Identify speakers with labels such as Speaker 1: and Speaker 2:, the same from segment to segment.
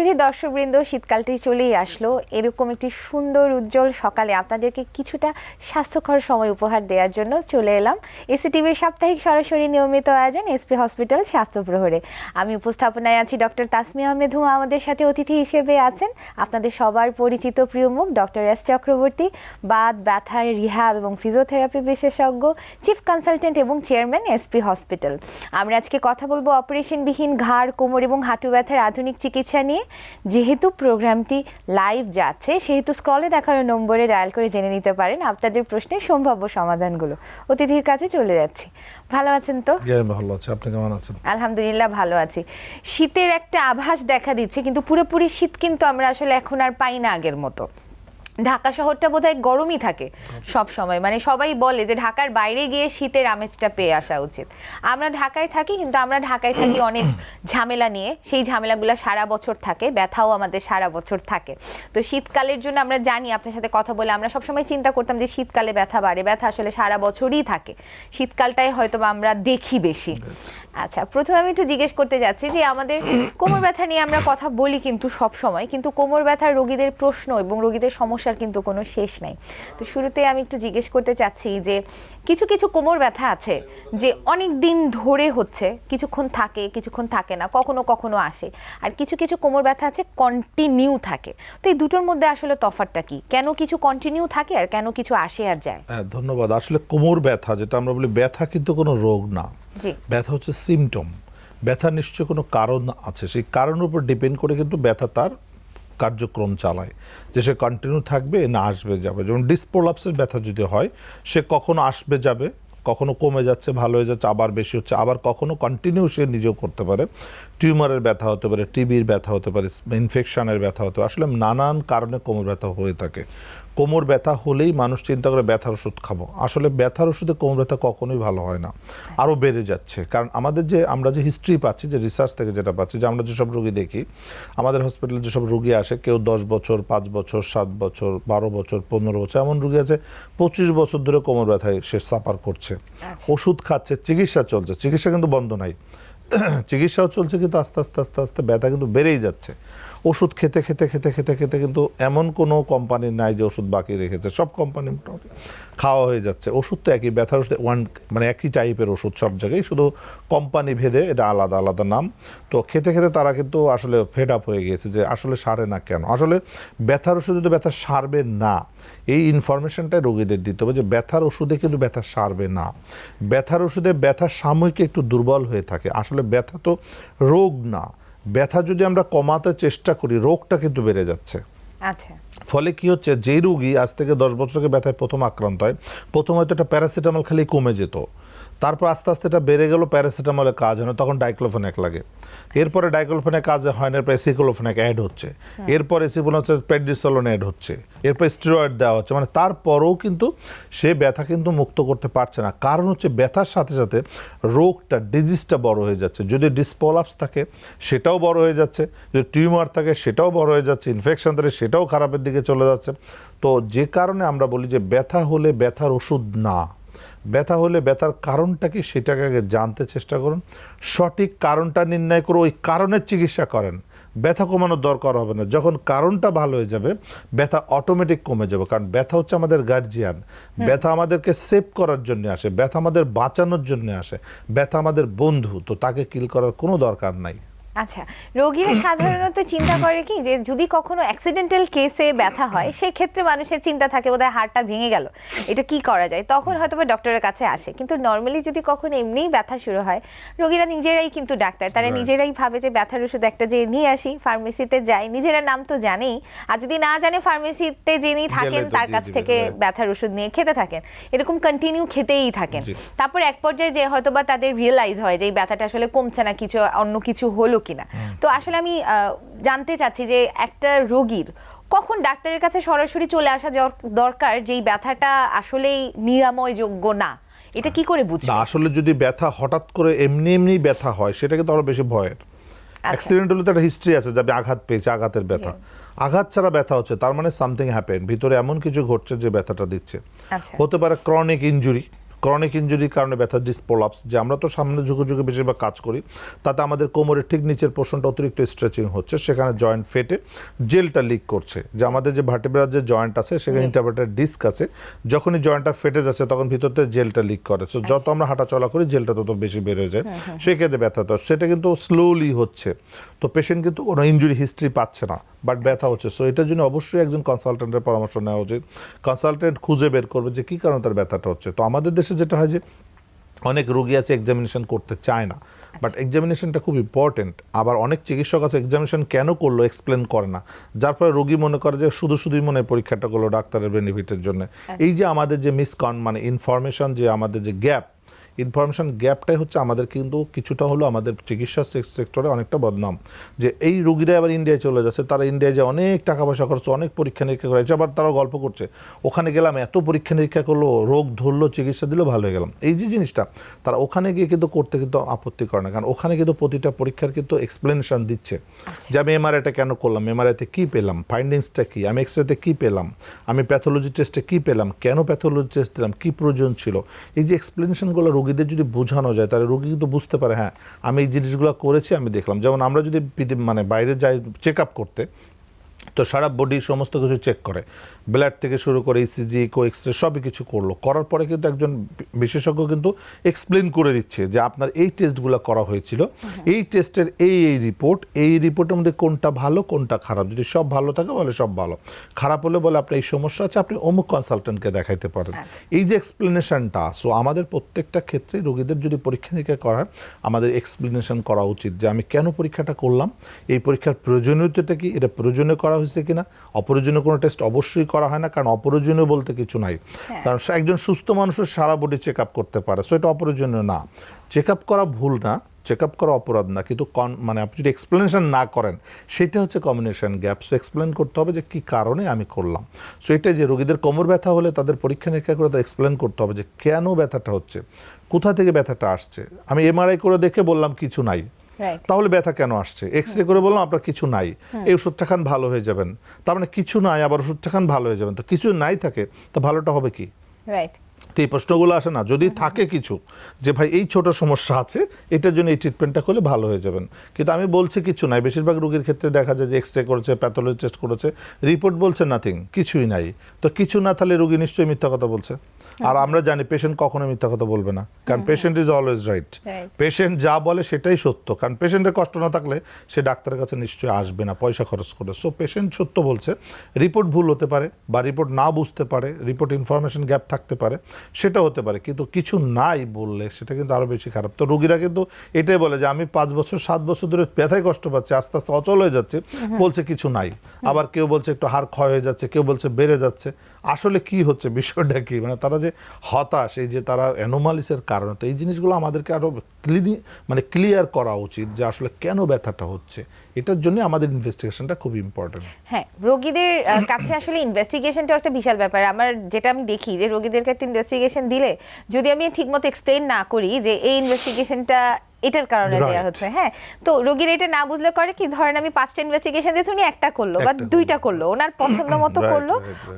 Speaker 1: সুধী দর্শকবৃন্দ, শীতকালটি চলেই আসলো। এরকম একটি সুন্দর উজ্জ্বল সকালে আপনাদেরকে কিছুটা স্বাস্থ্যকর সময় উপহার দেওয়ার জন্য চলে এলাম এসিটিভির সাপ্তাহিক সরাসরি নিয়মিত আয়োজন এসপি হসপিটাল স্বাস্থ্য প্রহরে। আমি উপস্থাপনায় আছি ডক্টর তাসমিয়া আহমেদ হুমা। আমাদের সাথে অতিথি হিসেবে আছেন আপনাদের সবার পরিচিত প্রিয় মুখ ডক্টর এস চক্রবর্তী, বাত ব্যথার রিহ্যাব এবং ফিজিওথেরাপি বিশেষজ্ঞ, চিফ কনসালটেন্ট এবং চেয়ারম্যান এসপি হসপিটাল। আমরা আজকে কথা বলবো অপারেশনবিহীন ঘাড়, কোমর এবং হাঁটু ব্যথার আধুনিক চিকিৎসা নিয়ে। যেহেতু প্রোগ্রামটি লাইভ যাচ্ছে সেহেতু স্ক্রলে দেখানো নম্বরে ডায়াল করে জেনে নিতে পারেন আপনাদের প্রশ্নের সম্ভাব্য সমাধানগুলো। অতিথির কাছে চলে যাচ্ছি। ভালো আছেন তো?
Speaker 2: ভালো আছি, আপনি কেমন আছেন?
Speaker 1: আলহামদুলিল্লাহ ভালো আছি। শীতের একটা আভাস দেখা দিচ্ছে, কিন্তু পুরোপুরি শীত কিন্তু আমরা আসলে এখন আর পাই না আগের মতো। ঢাকা শহরটা বোধহয় গরমই থাকে সব সময়, মানে সবাই বলে যে ঢাকার বাইরে গিয়ে শীতের আমেজটা পেয়ে আসা উচিত। আমরা ঢাকায় থাকি, কিন্তু আমরা ঢাকায় থাকি অনেক ঝামেলা নিয়ে। সেই ঝামেলাগুলো সারা বছর থাকে, ব্যথাও আমাদের সারা বছর থাকে। তো শীতকালের জন্য আমরা জানি, আপনার সাথে কথা বলে আমরা সবসময় চিন্তা করতাম যে শীতকালে ব্যথা বাড়ে। ব্যথা আসলে সারা বছরই থাকে, শীতকালটাই হয়তো আমরা দেখি বেশি। আচ্ছা, প্রথমে আমি একটু জিজ্ঞেস করতে যাচ্ছি যে আমাদের কোমর ব্যথা নিয়ে আমরা কথা বলি কিন্তু সব সময়, কিন্তু কোমর ব্যথার রোগীদের প্রশ্ন এবং রোগীদের সমস্যার কিন্তু কোনো শেষ নাই। তো শুরুতে আমি একটু জিজ্ঞেস করতে চাচ্ছি যে কিছু কিছু কোমর ব্যথা আছে যে অনেক দিন ধরে হচ্ছে, কিছুক্ষণ থাকে কিছুক্ষণ থাকে না, কখনো কখনো আসে, আর কিছু কিছু কোমর ব্যথা আছে কন্টিনিউ থাকে। তো এই দুটোর মধ্যে আসলে তফাৎটা কি? কেন কিছু কন্টিনিউ থাকে আর কেন কিছু আসে আর যায়?
Speaker 2: ধন্যবাদ। আসলে কোমর ব্যথা যেটা আমরা বলি, ব্যথা কিন্তু কোনো রোগ না, ব্যথা হচ্ছে সিমটম। ব্যথা নিশ্চয় কোনো কারণ আছে, সেই কারণের উপর ডিপেন্ড করে কিন্তু ব্যথা তার কার্যক্রম চালায়, যে সে কন্টিনিউ থাকবে না আসবে যাবে। যেমন ডিসপ্রোলাপসের ব্যথা যদি হয়, সে কখনো আসবে যাবে, কখনো কমে যাচ্ছে, ভালো হয়ে যাচ্ছে, আবার বেশি হচ্ছে, আবার কখনো কন্টিনিউ সে নিজেও করতে পারে। টিউমারের ব্যথা হতে পারে, টিবির ব্যথা হতে পারে, ইনফেকশনের ব্যথা হতে পারে। আসলে নানান কারণে কোমর ব্যথা হয়ে থাকে। কোমর ব্যথা হলেই মানুষ চিন্তা করে ব্যথার ওষুধ খাবো। আসলে ব্যথার ওষুধে কোমর ব্যথা কখনোই ভালো হয় না, আরও বেড়ে যাচ্ছে। কারণ আমরা যে হিস্ট্রি পাচ্ছি, যে রিসার্চ থেকে যেটা পাচ্ছি, যে আমরা যেসব রোগী দেখি, আমাদের হসপিটালে যেসব রোগী আসে, কেউ 10 বছর, 5 বছর, 7 বছর, 12 বছর, 15 বছর, এমন রোগী আছে 25 বছর ধরে কোমর ব্যথায় সে সাফার করছে, ওষুধ খাচ্ছে, চিকিৎসা চলছে, চিকিৎসা কিন্তু বন্ধ নাই, চিকিৎসাও চলছে, কিন্তু আস্তে আস্তে আস্তে আস্তে ব্যথা কিন্তু বেড়েই যাচ্ছে। ওষুধ খেতে খেতে খেতে খেতে খেতে কিন্তু এমন কোনো কোম্পানি নাই যে ওষুধ বাকি রেখেছে, সব কোম্পানি মোটামুটি খাওয়া হয়ে যাচ্ছে। ওষুধ তো একই, ব্যথার ওষুধ মানে একই টাইপের ওষুধ সব জায়গায়, শুধু কোম্পানি ভেদে এটা আলাদা আলাদা নাম। তো খেতে খেতে তারা কিন্তু আসলে ফেড আপ হয়ে গিয়েছে যে আসলে সারে না কেন। আসলে ব্যথার ওষুধে যদি ব্যথা সারবে না, এই ইনফরমেশনটাই রোগীদের দিতে হবে যে ব্যথার ওষুধে কিন্তু ব্যথা সারবে না। ব্যথার ওষুধে ব্যথা সাময়িক একটু দুর্বল হয়ে থাকে। আসলে ব্যথা তো রোগ না। ব্যথা যদি আমরা কমাতে চেষ্টা করি, রোগটা কিন্তু বেড়ে যাচ্ছে।
Speaker 1: আচ্ছা,
Speaker 2: ফলে কি হচ্ছে, যেই রোগী আজ থেকে 10 বছরকে ব্যথায় প্রথম আক্রান্ত হয়, প্রথম হয়তো একটা প্যারাসিটামল খেলে কমে যেত, তারপর আস্তে আস্তে এটা বেড়ে গেল, প্যারাসিটামলে কাজ হয় না, তখন ডাইক্লোফেনাক লাগে। এরপরে ডাইক্লোফেনাক কাজ হয় না, এরপর এসিক্লোফেনাক অ্যাড হচ্ছে, এরপর প্রেডনিসোলোন অ্যাড হচ্ছে, এরপর স্টেরয়েড দেওয়া হচ্ছে। মানে তারপরেও কিন্তু সে ব্যথা কিন্তু মুক্ত করতে পারছে না। কারণ হচ্ছে ব্যথার সাথে সাথে রোগটা, ডিজিজটা বড় হয়ে যাচ্ছে। যদি ডিসপ্রোলাপস থাকে সেটাও বড় হয়ে যাচ্ছে, যদি টিউমার থাকে সেটাও বড় হয়ে যাচ্ছে, ইনফেকশন থাকে সেটাও খারাপের দিকে চলে যাচ্ছে। তো যে কারণে আমরা বলি যে ব্যথা হলে ব্যথার ওষুধ না, ব্যথা হলে ব্যথার কারণটা কি সেটাকে আগে জানতে চেষ্টা করুন, সঠিক কারণটা নির্ণয় করে ওই কারণের চিকিৎসা করেন। ব্যথা কমানোর দরকার হবে না, যখন কারণটা ভালো হয়ে যাবে ব্যথা অটোমেটিক কমে যাবে। কারণ ব্যথা হচ্ছে আমাদের গার্জিয়ান, ব্যথা আমাদেরকে সেভ করার জন্য আসে, ব্যথা আমাদের বাঁচানোর জন্য আসে, ব্যথা আমাদের বন্ধু। তো তাকে কিল করার কোনো দরকার নাই।
Speaker 1: আচ্ছা, রোগীরা সাধারণত চিন্তা করে কি যে যদি কখনো অ্যাক্সিডেন্টাল কেসে ব্যথা হয়, সেই ক্ষেত্রে মানুষের চিন্তা থাকে বোধহয় হাড়টা ভেঙে গেল, এটা কি করা যায়, তখন হয়তো বা ডক্টরের কাছে আসে। কিন্তু নর্মালি যদি কখনো এমনিই ব্যথা শুরু হয়, রোগীরা নিজেরাই কিন্তু ডাক্তার, তারা নিজেরাই ভাবে যে ব্যথার ওষুধ একটা যে নিয়ে আসি, ফার্মেসিতে যাই, নিজেরা নাম তো জানেই, আর যদি না জানে ফার্মেসিতে যিনি থাকেন তার কাছ থেকে ব্যথার ওষুধ নিয়ে খেতে থাকেন, এরকম কন্টিনিউ খেতেই থাকেন। তারপর এক পর্যায়ে যে হয়তো বা তাদের রিয়েলাইজ হয় যে এই ব্যথাটা আসলে কমছে না, কিছু অন্য কিছু হলো কিনা। তো আসলে আমি জানতে চাচ্ছি যে একটা রোগীর কখন ডাক্তারের কাছে সরাসরি চলে আসা দরকার যে এই ব্যথাটা আসলেই নিরাময়যোগ্য না, এটা কি করে বুঝবো?
Speaker 2: আসলে যদি ব্যথা হঠাৎ করে এমনি এমনি ব্যথা হয়, সেটা কিন্তু আরো বেশি ভয়ের। অ্যাক্সিডেন্ট হলে তো একটা হিস্ট্রি আছে যে আমি আঘাত পেয়েছি, আঘাতের ব্যথা। আঘাত ছাড়া ব্যথা হচ্ছে, তার মানে সামথিং হ্যাপেন, ভিতরে এমন কিছু ঘটছে যে ব্যথাটা দিচ্ছে। হতে পারে ক্রনিক ইনজুরি, ক্রনিক ইনজুরির কারণে ব্যথা ডিসপ্রোলাপস, যে আমরা তো সামনে ঝুঁকে ঝুঁকে বেশিরভাগ কাজ করি, তাতে আমাদের কোমরের ঠিক নিচের পোর্শনটা অতিরিক্ত স্ট্রেচিং হচ্ছে, সেখানে জয়েন্ট ফেটে জেলটা লিক করছে, যে আমাদের যে ভার্টিব্রার যে জয়েন্ট আছে সেখানে ইন্টারভার্টার ডিস্ক আছে, যখনই জয়েন্টটা ফেটে যাচ্ছে তখন ভিতরতে জেলটা লিক করে। সো যত আমরা হাঁটা চলা করি জেলটা তত বেশি বের হয়ে যায়, সেক্ষেত্রে ব্যথা। তো সেটা কিন্তু স্লোলি হচ্ছে, তো পেশেন্ট কিন্তু কোনো ইনজুরি হিস্ট্রি পাচ্ছে না, বাট ব্যথা হচ্ছে। সো এটার জন্য অবশ্যই একজন কনসালটেন্টের পরামর্শ নেওয়া উচিত। কনসালটেন্ট খুঁজে বের করবে যে কী কারণে তার ব্যথাটা হচ্ছে। তো আমাদের দেশে যেটা হয় যে অনেক রোগী আছে এক্সামিনেশন করতে চায় না, বাট এক্সামিনেশনটা খুব ইম্পর্টেন্ট। আবার অনেক চিকিৎসক আছে এক্সামিনেশন কেন করলো এক্সপ্লেন করে না, যার ফলে রোগী মনে করে যে শুধুই মনে পরীক্ষাটা করলো ডাক্তারের বেনিফিটের জন্য। এই যে আমাদের যে মানে ইনফরমেশন, যে আমাদের যে ইনফরমেশন গ্যাপটাই হচ্ছে আমাদের কিন্তু কিছুটা হলো আমাদের চিকিৎসা সেক্টরে অনেকটা বদনাম। যে এই রোগীরা আবার ইন্ডিয়ায় চলে যাচ্ছে, তারা ইন্ডিয়ায় যে অনেক টাকা পয়সা করছে, অনেক পরীক্ষা নিরীক্ষা করেছে, আবার তারা গল্প করছে ওখানে গেলাম এত পরীক্ষা নিরীক্ষা করলো, রোগ ধরলো, চিকিৎসা দিল, ভালো হয়ে গেলাম। এই যে জিনিসটা তারা ওখানে গিয়ে কিন্তু করতে কিন্তু আপত্তি করে না, কারণ ওখানে কিন্তু প্রতিটা পরীক্ষার কিন্তু এক্সপ্লেনেশন দিচ্ছে যে আমি এমআরআইটা কেন করলাম, এমআরআইতে কী পেলাম, ফাইন্ডিংসটা কী, আমি এক্সরেতে কী পেলাম, আমি প্যাথোলজি টেস্টে কী পেলাম, কেন প্যাথোলজি টেস্ট দিলাম, কী প্রয়োজন ছিল। এই যে এক্সপ্লেনেশনগুলো রোগীদের যদি বোঝানো যায় তাহলে রোগী কিন্তু বুঝতে পারে হ্যাঁ আমি এই জিনিসগুলো করেছি, আমি দেখলাম। যেমন আমরা যদি মানে বাইরে যাই চেক আপ করতে, তো সারা বডি সমস্ত কিছু চেক করে, ব্লাড থেকে শুরু করে ইসিজি, ইকো, এক্সরে সবই কিছু করলো, করার পরে কিন্তু একজন বিশেষজ্ঞ কিন্তু এক্সপ্লেন করে দিচ্ছে যে আপনার এই টেস্টগুলো করা হয়েছিল, এই টেস্টের এই রিপোর্ট, এই রিপোর্টের মধ্যে কোনটা ভালো কোনটা খারাপ, যদি সব ভালো থাকে বলে সব ভালো, খারাপ হলে বলে আপনার এই সমস্যা আছে, আপনি অমুক কনসালটেন্টকে দেখাইতে পারেন। এই যে এক্সপ্লেনেশনটা, সো আমাদের প্রত্যেকটা ক্ষেত্রে রোগীদের যদি পরীক্ষা নিরীক্ষা করা হয় আমাদের এক্সপ্লেনেশন করা উচিত যে আমি কেন পরীক্ষাটা করলাম, এই পরীক্ষার প্রয়োজনীয়তাটা কি, এটা প্রয়োজনীয় করা হয়েছে কিনা। অপ্রয়োজনীয় কোনো টেস্ট অবশ্যই করা হয় না, কারণ অপ্রয়োজনীয় বলতে কিছু নাই। কারণ একজন সুস্থ মানুষের সারা বডি চেক আপ করতে পারে, সো এটা অপ্রয়োজনীয় না। চেক আপ করা ভুল না, চেক আপ করা অপরাধ না, কিন্তু মানে আপনি যদি এক্সপ্লেনেশন না করেন সেটা হচ্ছে কমিউনিকেশন গ্যাপ। সো এক্সপ্লেন করতে হবে যে কী কারণে আমি করলাম। সো এটাই যে রোগীদের কোমর ব্যথা হলে তাদের পরীক্ষা নিরীক্ষা করে তাদের এক্সপ্লেন করতে হবে যে কেন ব্যথাটা হচ্ছে, কোথা থেকে ব্যথাটা আসছে। আমি এমআরআই করে দেখে বললাম কিছু নাই, তাহলে ব্যথা কেন আসছে। এক্সরে করে বললাম আপনার কিছু নাই, এই ওষুধটা খান ভালো হয়ে যাবেন, তার মানে কিছু নাই, আবার ওষুধটা খান ভালো হয়ে যাবেন। তো কিছু নাই থাকে তো ভালোটা হবে কি? তো এই প্রশ্নগুলো আসে না। যদি থাকে কিছু যে ভাই এই ছোট সমস্যা আছে, এটার জন্য এই ট্রিটমেন্টটা করলে ভালো হয়ে যাবেন, কিন্তু আমি বলছি কিছু নাই। বেশিরভাগ রোগীর ক্ষেত্রে দেখা যায় যে এক্সরে করেছে, প্যাথোলজি টেস্ট করেছে, রিপোর্ট বলছে নাথিং, কিছুই নাই। তো কিছু না থাকলে রোগী নিশ্চয়ই মিথ্যা কথা বলছে। আর আমরা জানি পেশেন্ট কখনো মিথ্যা কথা বলবে না, কারণ patient is always right. Patient যা বলে সেটাই সত্য, কারণ পেশেন্টের কষ্ট না থাকলে সে ডাক্তারের কাছে নিশ্চয়ই আসবে না পয়সা খরচ করে। সো পেশেন্ট সত্য বলছে, রিপোর্ট ভুল হতে পারে বা রিপোর্ট না বুঝতে পারে, রিপোর্ট ইনফরমেশন গ্যাপ থাকতে পারে, সেটা হতে পারে, কিন্তু কিছু নাই বললে সেটা কিন্তু আরও বেশি খারাপ। তো রোগীরা কিন্তু এটাই বলে যে আমি 5 বছর 7 বছর ধরে ব্যথায় কষ্ট পাচ্ছি, আস্তে আস্তে অচল হয়ে যাচ্ছে, বলছে কিছু নাই। আবার কেউ বলছে একটু হাড় ক্ষয় হয়ে যাচ্ছে, কেউ বলছে বেড়ে যাচ্ছে। আসলে কি হচ্ছে, বিষয়টা কি, মানে তারা যে হতাশ, এই যে তারা অ্যানোমালিসের কারণে। তো এই জিনিসগুলো আমাদেরকে আরও ক্লিয়ার করা উচিত যে আসলে কেন ব্যথাটা হচ্ছে। এটার জন্য আমাদের ইনভেস্টিগেশনটা খুব ইম্পর্টেন্ট।
Speaker 1: হ্যাঁ, রোগীদের কাছে আসলে ইনভেস্টিগেশনটা একটা বিশাল ব্যাপার। আমার যেটা আমি দেখি যে রোগীদেরকে একটা ইনভেস্টিগেশন দিলে যদি আমি ঠিকমতো এক্সপ্লেন না করি যে এই ইনভেস্টিগেশনটা এটার কারণে দেওয়া হচ্ছে, হ্যাঁ, তো রোগীর এটা না বুঝলে করে কি, ধরেন আমি 5টা ইনভেস্টিগেশন দিয়েছি, উনি একটা করলো বা 2টা করলো, ওনার পছন্দ মতো করলো,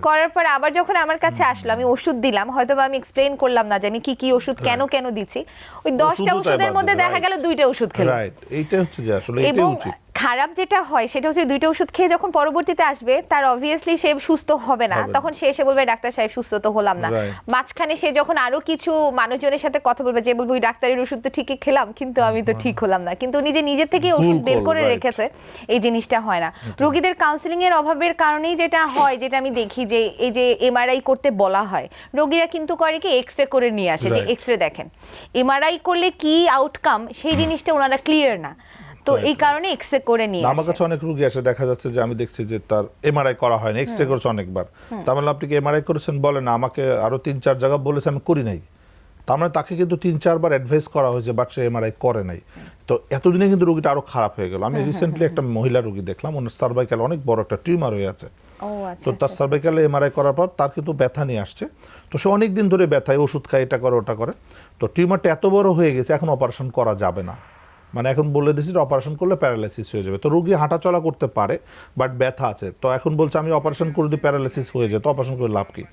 Speaker 1: করার পর আবার যখন আমার কাছে আসলো আমি ওষুধ দিলাম, হয়তো বা আমি এক্সপ্লেন করলাম না যে আমি কি ওষুধ কেন দিচ্ছি, ওই 10টা ওষুধের মধ্যে দেখা গেল 2টা ওষুধ খেলো।
Speaker 2: এইটা হচ্ছে যে আসলে এটাই উচিত।
Speaker 1: খারাপ যেটা হয় সেটা হচ্ছে 2টা ওষুধ খেয়ে যখন পরবর্তীতে আসবে তার অবভিয়াসলি সে সুস্থ হবে না, তখন সে এসে বলবে ডাক্তার সাহেব সুস্থ তো হলাম না। মাঝখানে সে যখন আরো কিছু মানুষজনের সাথে কথা বলবে, যে বলবে ওই ডাক্তারের ওষুধ তো ঠিকই খেলাম কিন্তু আমি তো ঠিক হলাম না, কিন্তু উনি যে নিজে থেকে ওষুধ বের করে রেখেছে, এই জিনিসটা হয় না। রোগীদের কাউন্সিলিং এর অভাবের কারণেই যেটা হয়, যেটা আমি দেখি যে এই যে এমআরআই করতে বলা হয়, রোগীরা কিন্তু করে কি এক্সরে করে নিয়ে আসে যে এক্সরে দেখেন, এমআরআই করলে কি আউটকাম সেই জিনিসটা ওনারা ক্লিয়ার না, তো এই কারণে এক্সরে করে নিয়ে আসে।
Speaker 2: আমার কাছে অনেক রোগী আসে, দেখা যাচ্ছে যে আমি দেখছি যে তার এমআরআই করা হয়নি, এক্সরে করেছে অনেকবার। তার মানে আপনি কি এমআরআই করেছেন, বলে না, আমাকে আরো 3-4 জায়গা বলেছে, আমি করি নাই। তার মানে তাকে কিন্তু 3-4 বার অ্যাডভাইস করা হয়েছে, বাট সে এমআরআই করে নাই। তো এতদিনে কিন্তু রোগীটা আরো খারাপ হয়ে গেল। আমি রিসেন্টলি একটা মহিলা রোগী দেখলাম, ওনার সার্ভাইকাল অনেক বড় একটা টিউমার হয়ে আছে। তো তার সার্ভাইকালে এমআরআই করার পর তার কিন্তু ব্যথা নিয়ে আসছে, তো সে অনেক দিন ধরে ব্যথায় ওষুধ খায়, এটা করে ওটা করে। তো টিউমারটা এত বড় হয়ে গেছে, এখন অপারেশন করা যাবে না, মানে এখন বলে দিয়েছি অপারেশন করলে প্যারালাইসিস হয়ে যাবে। তো রোগী হাঁটাচলা করতে পারে, বাট ব্যথা আছে। তো এখন বলছে আমি অপারেশন করে দিই, প্যারালাইসিস হয়ে যায়, তো অপারেশন করে লাভ কি?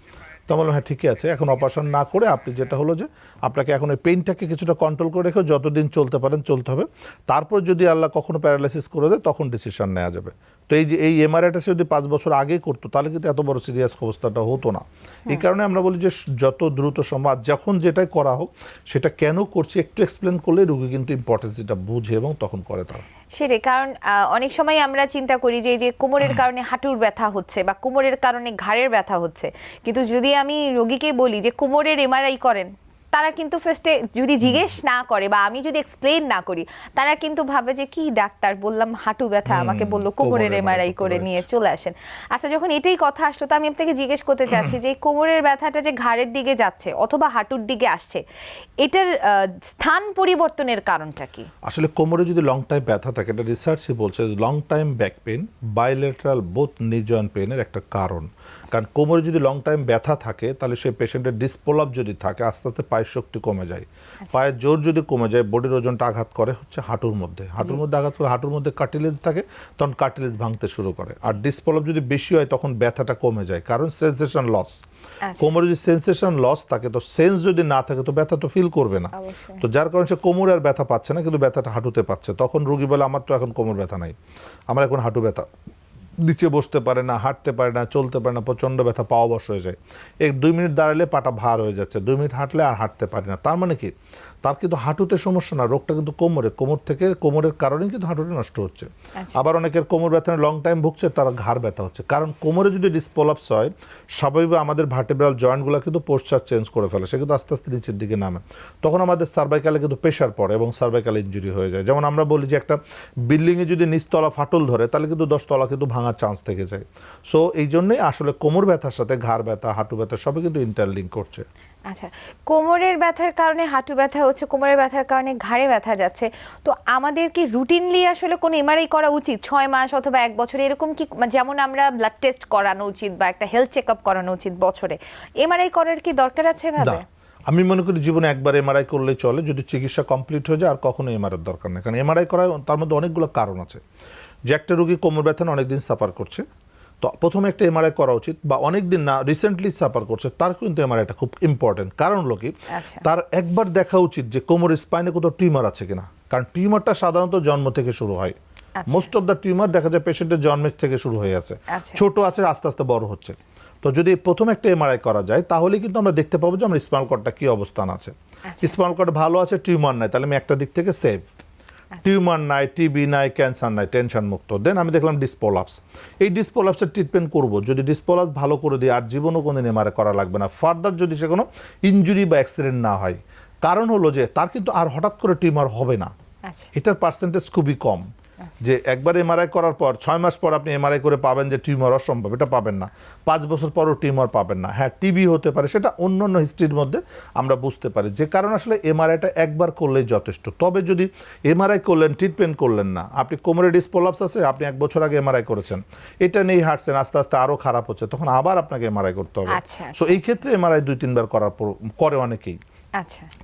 Speaker 2: তো বললাম হ্যাঁ ঠিকই আছে, এখন অপারেশন না করে আপনি যেটা হলো যে আপনাকে এখন ওই পেইনটাকে কিছুটা কন্ট্রোল করে রেখে যতদিন চলতে পারেন চলতে হবে, তারপর যদি আল্লাহ কখনো প্যারালাইসিস করে দেয় তখন ডিসিশন নেওয়া যাবে। তো এই যে এই এমআরআইটা যদি 5 বছর আগে করতো তাহলে কিন্তু এত বড় সিরিয়াস অবস্থাটা হতো না। এই কারণে আমরা বলি যে যত দ্রুত সম্ভব যখন যেটাই করা হোক সেটা কেন করছি একটু এক্সপ্লেন করলে রোগী কিন্তু ইম্পর্টেন্স এটা বুঝে এবং তখন করে তারা।
Speaker 1: সেটাই, কারণ অনেক সময় আমরা চিন্তা করি যে এই যে কোমরের কারণে হাঁটুর ব্যথা হচ্ছে বা কোমরের কারণে ঘাড়ের ব্যথা হচ্ছে, কিন্তু যদি আমি রোগীকে বলি যে কোমরের এমআরআই করেন, তারা কিন্তু ফার্স্টে যদি জিজ্ঞেস না করে বা আমি যদি এক্সপ্লেন না করি, তারা কিন্তু ভাবে যে কি ডাক্তার বললাম হাঁটু ব্যথা, আমাকে বললো কোমরের এমআরআই করে নিয়ে চলে আসেন। আচ্ছা, যখন এটাই কথা আসলো তো আমি আপনাকে জিজ্ঞেস করতে চাচ্ছি যে কোমরের ব্যথাটা যে ঘাড়ের দিকে যাচ্ছে অথবা হাঁটুর দিকে আসছে, এটার স্থান পরিবর্তনের কারণটা কি?
Speaker 2: আসলে কোমরে যদি লং টাইম ব্যথা থাকে, এটা রিসার্চই বলছে long time back pain bilateral both নি জয়েন্ট পেনের একটা কারণ। কারণ কোমরে যদি লং টাইম ব্যথা থাকে তাহলে সেই পেশেন্টের ডিসপোলাপ যদি থাকে আস্তে আস্তে পায়ের শক্তি কমে যায়, পায়ের জোর যদি কমে যায় বডির ওজনটা আঘাত করে হচ্ছে হাঁটুর মধ্যে, হাঁটুর মধ্যে আঘাত করে হাঁটুর মধ্যে কার্টিলেজ থাকে, তখন কার্টিলেজ ভাঙতে শুরু করে। আর ডিসপোলাপ যদি বেশি হয় তখন ব্যথাটা কমে যায়, কারণ সেন্সেশন লস। কোমরে যদি সেন্সেশন লস থাকে তো সেন্স যদি না থাকে তো ব্যথা তো ফিল করবে না, তো যার কারণে সে কোমরে আর ব্যথা পাচ্ছে না কিন্তু ব্যথাটা হাঁটুতে পাচ্ছে। তখন রোগী বলে আমার তো এখন কোমর ব্যথা নাই, আমার এখন হাঁটু ব্যথা, নিচে বসতে পারে না, হাঁটতে পারে না, চলতে পারে না, প্রচণ্ড ব্যথা, পা অবশ হয়ে যায়, 2 মিনিট দাঁড়ালে পাটা ভার হয়ে যাচ্ছে, 2 মিনিট হাঁটলে আর হাঁটতে পারে না। তার মানে কি তার কিন্তু হাঁটুতে সমস্যা না, রোগটা কিন্তু কোমরে, কোমর থেকে কোমরের কারণেই কিন্তু হাঁটুটা নষ্ট হচ্ছে। আবার অনেকের কোমর ব্যথা লং টাইম ভুগছে তার ঘাড় ব্যথা হচ্ছে, কারণ কোমরে যদি ডিসপোলাপস হয় স্বাভাবিকভাবে আমাদের ভার্টেব্রাল জয়েন্টগুলো কিন্তু পোস্টার চেঞ্জ করে ফেলে, সে কিন্তু আস্তে আস্তে নিচের দিকে নামে, তখন আমাদের সার্ভাইকালে কিন্তু প্রেশার পড়ে এবং সার্ভাইকাল ইনজুরি হয়ে যায়। যেমন আমরা বলি যে একটা বিল্ডিংয়ে যদি নিচতলা ফাটল ধরে তাহলে কিন্তু 10 তলা কিন্তু ভাঙার চান্স থেকে যায়। সো এই জন্যই আসলে কোমর ব্যথার সাথে ঘাড় ব্যথা, হাঁটু ব্যথা সবই কিন্তু ইন্টারলিঙ্ক করছে।
Speaker 1: আচ্ছা, কোমরের ব্যথার কারণে হাঁটু ব্যথা হচ্ছে, কোমরের ব্যথার কারণে ঘাড়ে ব্যথা যাচ্ছে, তো আমাদের কি রুটিনলি আসলে কোনো এমআরআই করা উচিত 6 মাস অথবা 1 বছরে, এরকম কি? যেমন আমরা ব্লাড টেস্ট করানো উচিত বা একটা হেলথ চেক আপ করানো উচিত বছরে, এমআরআই করার কি দরকার আছে ভাবে?
Speaker 2: আমি মনে করি জীবনে একবার এমআরআই করলেই চলে, যদি চিকিৎসা কমপ্লিট হয়ে যায় আর কখনো এমআরআই দরকার নেই। কারণ এমআরআই করার তার মধ্যে অনেকগুলো কারণ আছে, যে একটা রোগী কোমর ব্যথা অনেকদিন সাফার করছে তো প্রথমে একটা এমআরআই করা উচিত, বা অনেকদিন না রিসেন্টলি সাফার করছে তার কিন্তু এমআরআইটা খুব ইম্পর্টেন্ট। কারণ হলো কি তার একবার দেখা উচিত যে কোমরের স্পাইনে কোথাও টিউমার আছে কিনা, কারণ টিউমারটা সাধারণত জন্ম থেকে শুরু হয়, মোস্ট অফ দ্য টিউমার দেখা যায় পেশেন্টের জন্মের থেকে শুরু হয়ে আছে, ছোট আছে আস্তে আস্তে বড় হচ্ছে। তো যদি প্রথমে একটা এমআরআই করা যায় তাহলে কিন্তু আমরা দেখতে পাবো যে আমার স্পাইনাল কর্ডটা কি অবস্থান আছে। স্পাইনাল কর্ড ভালো আছে, টিউমার নাই, তাহলে আমি একটা দিক থেকে সেভ, টিউমার নাই, টিবি নাই, ক্যান্সার নাই, টেনশন মুক্ত। দেন আমি দেখলাম ডিসপোলাপস, এই ডিসপোলাপসের ট্রিটমেন্ট করব, যদি ডিসপোলাপস ভালো করে দিই আর জীবনও কোনোদিন এমআরআই করা লাগবে না, ফার্দার যদি সে কোনো ইনজুরি বা অ্যাক্সিডেন্ট না হয়। কারণ হলো যে তার কিন্তু আর হঠাৎ করে টিউমার হবে না, এটার পার্সেন্টেজ খুবই কম। যে একবার এমআরআই করার পর 6 মাস পর আপনি এমআরআই করে পাবেন যে টিউমার অসম্ভব, এটা পাবেন না। 5 বছর পরও টিউমার পাবেন না। হ্যাঁ, টিবি হতে পারে, সেটা অন্য অন্য হিস্ট্রির মধ্যে আমরা বুঝতে পারি, যে কারণ আসলে এমআরআইটা একবার করলেই যথেষ্ট। তবে যদি এমআরআই করলেন, ট্রিটমেন্ট করলেন না, আপনি কোমরে ডিসপোলাপস আছে, আপনি 1 বছর আগে এমআরআই করেছেন, এটা নিয়ে হাঁটছেন, আস্তে আস্তে আরও খারাপ হচ্ছে, তখন আবার আপনাকে এমআরআই করতে হবে। সো এই ক্ষেত্রে এমআরআই 2-3 বার করার পর করে অনেকেই।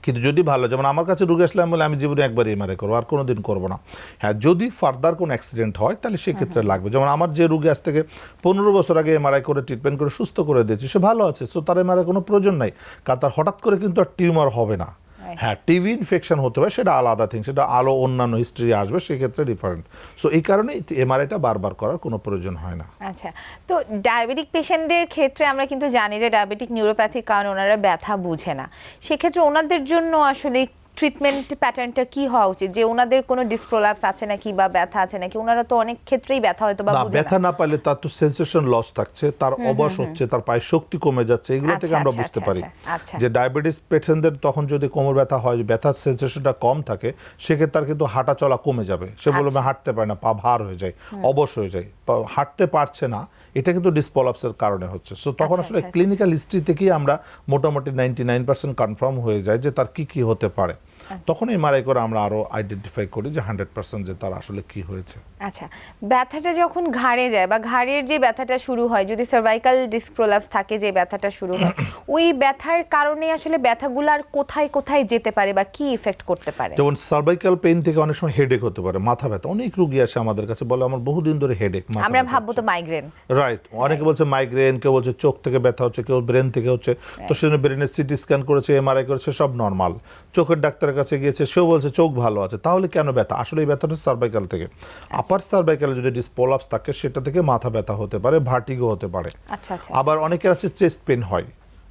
Speaker 2: কিন্তু যদি ভালো, যেমন আমার কাছে রোগী আসলে বলে আমি জীবনে একবার এমআরআই করবো, আর কোনোদিন করবো না। হ্যাঁ, যদি ফার্দার কোনো অ্যাক্সিডেন্ট হয় তাহলে সেক্ষেত্রে লাগবে। যেমন আমার যে রোগী আজ থেকে 15 বছর আগে এমআরআই করে ট্রিটমেন্ট করে সুস্থ করে দিয়েছে, সে ভালো আছে, সো তার এমআরআই কোনো প্রয়োজন নাই, কারণ তার হঠাৎ করে কিন্তু আর টিউমার হবে না। হ্যাঁ, টিবি ইনফেকশন হতে পারে, সেটা আলাদা থিং, সেটা আলো অন্যান্য হিস্ট্রি আসবে, সেক্ষেত্রে ডিফারেন্ট। সো এই কারণে এমআরআইটা বারবার করার কোনো প্রয়োজন হয় না।
Speaker 1: আচ্ছা, তো ডায়াবেটিক পেশেন্টদের ক্ষেত্রে আমরা কিন্তু জানি যে ডায়াবেটিক নিউরোপ্যাথির কারণে ওনারা ব্যথা বুঝে না, সেক্ষেত্রে ওনাদের জন্য আসলে ট্রিটমেন্ট প্যাটার্নটা কি হওয়া উচিত? যে ওনাদের কোনো ডিসপ্রোলাপস আছে নাকি বা ব্যথা আছে নাকি? ওনারা তো অনেক ক্ষেত্রেই ব্যথা হয়তো বা বুঝে না,
Speaker 2: ব্যথা না পাইলে তার তো সেন্সেশন লস থাকছে, তার অবশ হচ্ছে, তার পায়ের শক্তি কমে যাচ্ছে, এগুলো থেকে আমরা বুঝতে পারি যে ডায়াবেটিস পেশেন্টদের তখন যদি কোমর ব্যথা হয়, ব্যথার সেন্সেশনটা কম থাকে, সেক্ষেত্রে তার কিন্তু হাঁটা চলা কমে যাবে, সে বলবে হাঁটতে পারে না, পা ভার হয়ে যায়, অবশ হয়ে যায়, হাঁটতে পারছে না, এটা কিন্তু ডিসপোলাপসের কারণে হচ্ছে। সো তখন আসলে ক্লিনিক্যাল হিস্ট্রি থেকেই আমরা মোটামুটি 99% কনফার্ম হয়ে যায় যে তার কি কি হতে পারে। তখন এমআরআই করে আমরা আরো আইডেন্টিফাই করি যে 100% যে তার আসলে কি হয়েছে।
Speaker 1: আচ্ছা, ব্যথাটা যখন ঘাড়ে যায় বা ঘাড়ের যে ব্যথাটা শুরু হয়, যদি সার্ভাইকাল ডিস্ক প্রোলাপস থাকে যে ব্যথাটা শুরু হয়, ওই ব্যথার কারণে আসলে ব্যথাগুলার কোথায় কোথায় যেতে পারে বা কি ইফেক্ট করতে পারে?
Speaker 2: যেমন সার্ভাইকাল পেইন থেকে অনেক সময় হেডেক হতে পারে, মাথা ব্যথা। অনেক রোগী আসে আমাদের কাছে বলে আমার বহুদিন ধরে হেডেক, মাথা
Speaker 1: আমরা ভাববো তো মাইগ্রেন,
Speaker 2: রাইট। অনেকে বলছে মাইগ্রেন, কেউ বলছে চোখ থেকে ব্যথা হচ্ছে, কেউ ব্রেন থেকে হচ্ছে। তো সেজন্য ব্রেনের সিটি স্ক্যান করেছে, এমআরআই করেছে, সব নর্মাল। চোখের ডাক্তারের কাছে গিয়েছে, সেও বলছে চোখ ভালো আছে। তাহলে কেন ব্যথা? আসলে এই ব্যথাটা সার্ভাইকাল থেকে। আপার সার্ভাইকালে যদি ডিস্ক প্রোলাপস থাকে সেটা থেকে মাথা ব্যথা হতে পারে, ভার্টিগো হতে পারে।
Speaker 1: আচ্ছা আচ্ছা।
Speaker 2: আবার অনেকের আছে চেস্ট পেন হয়,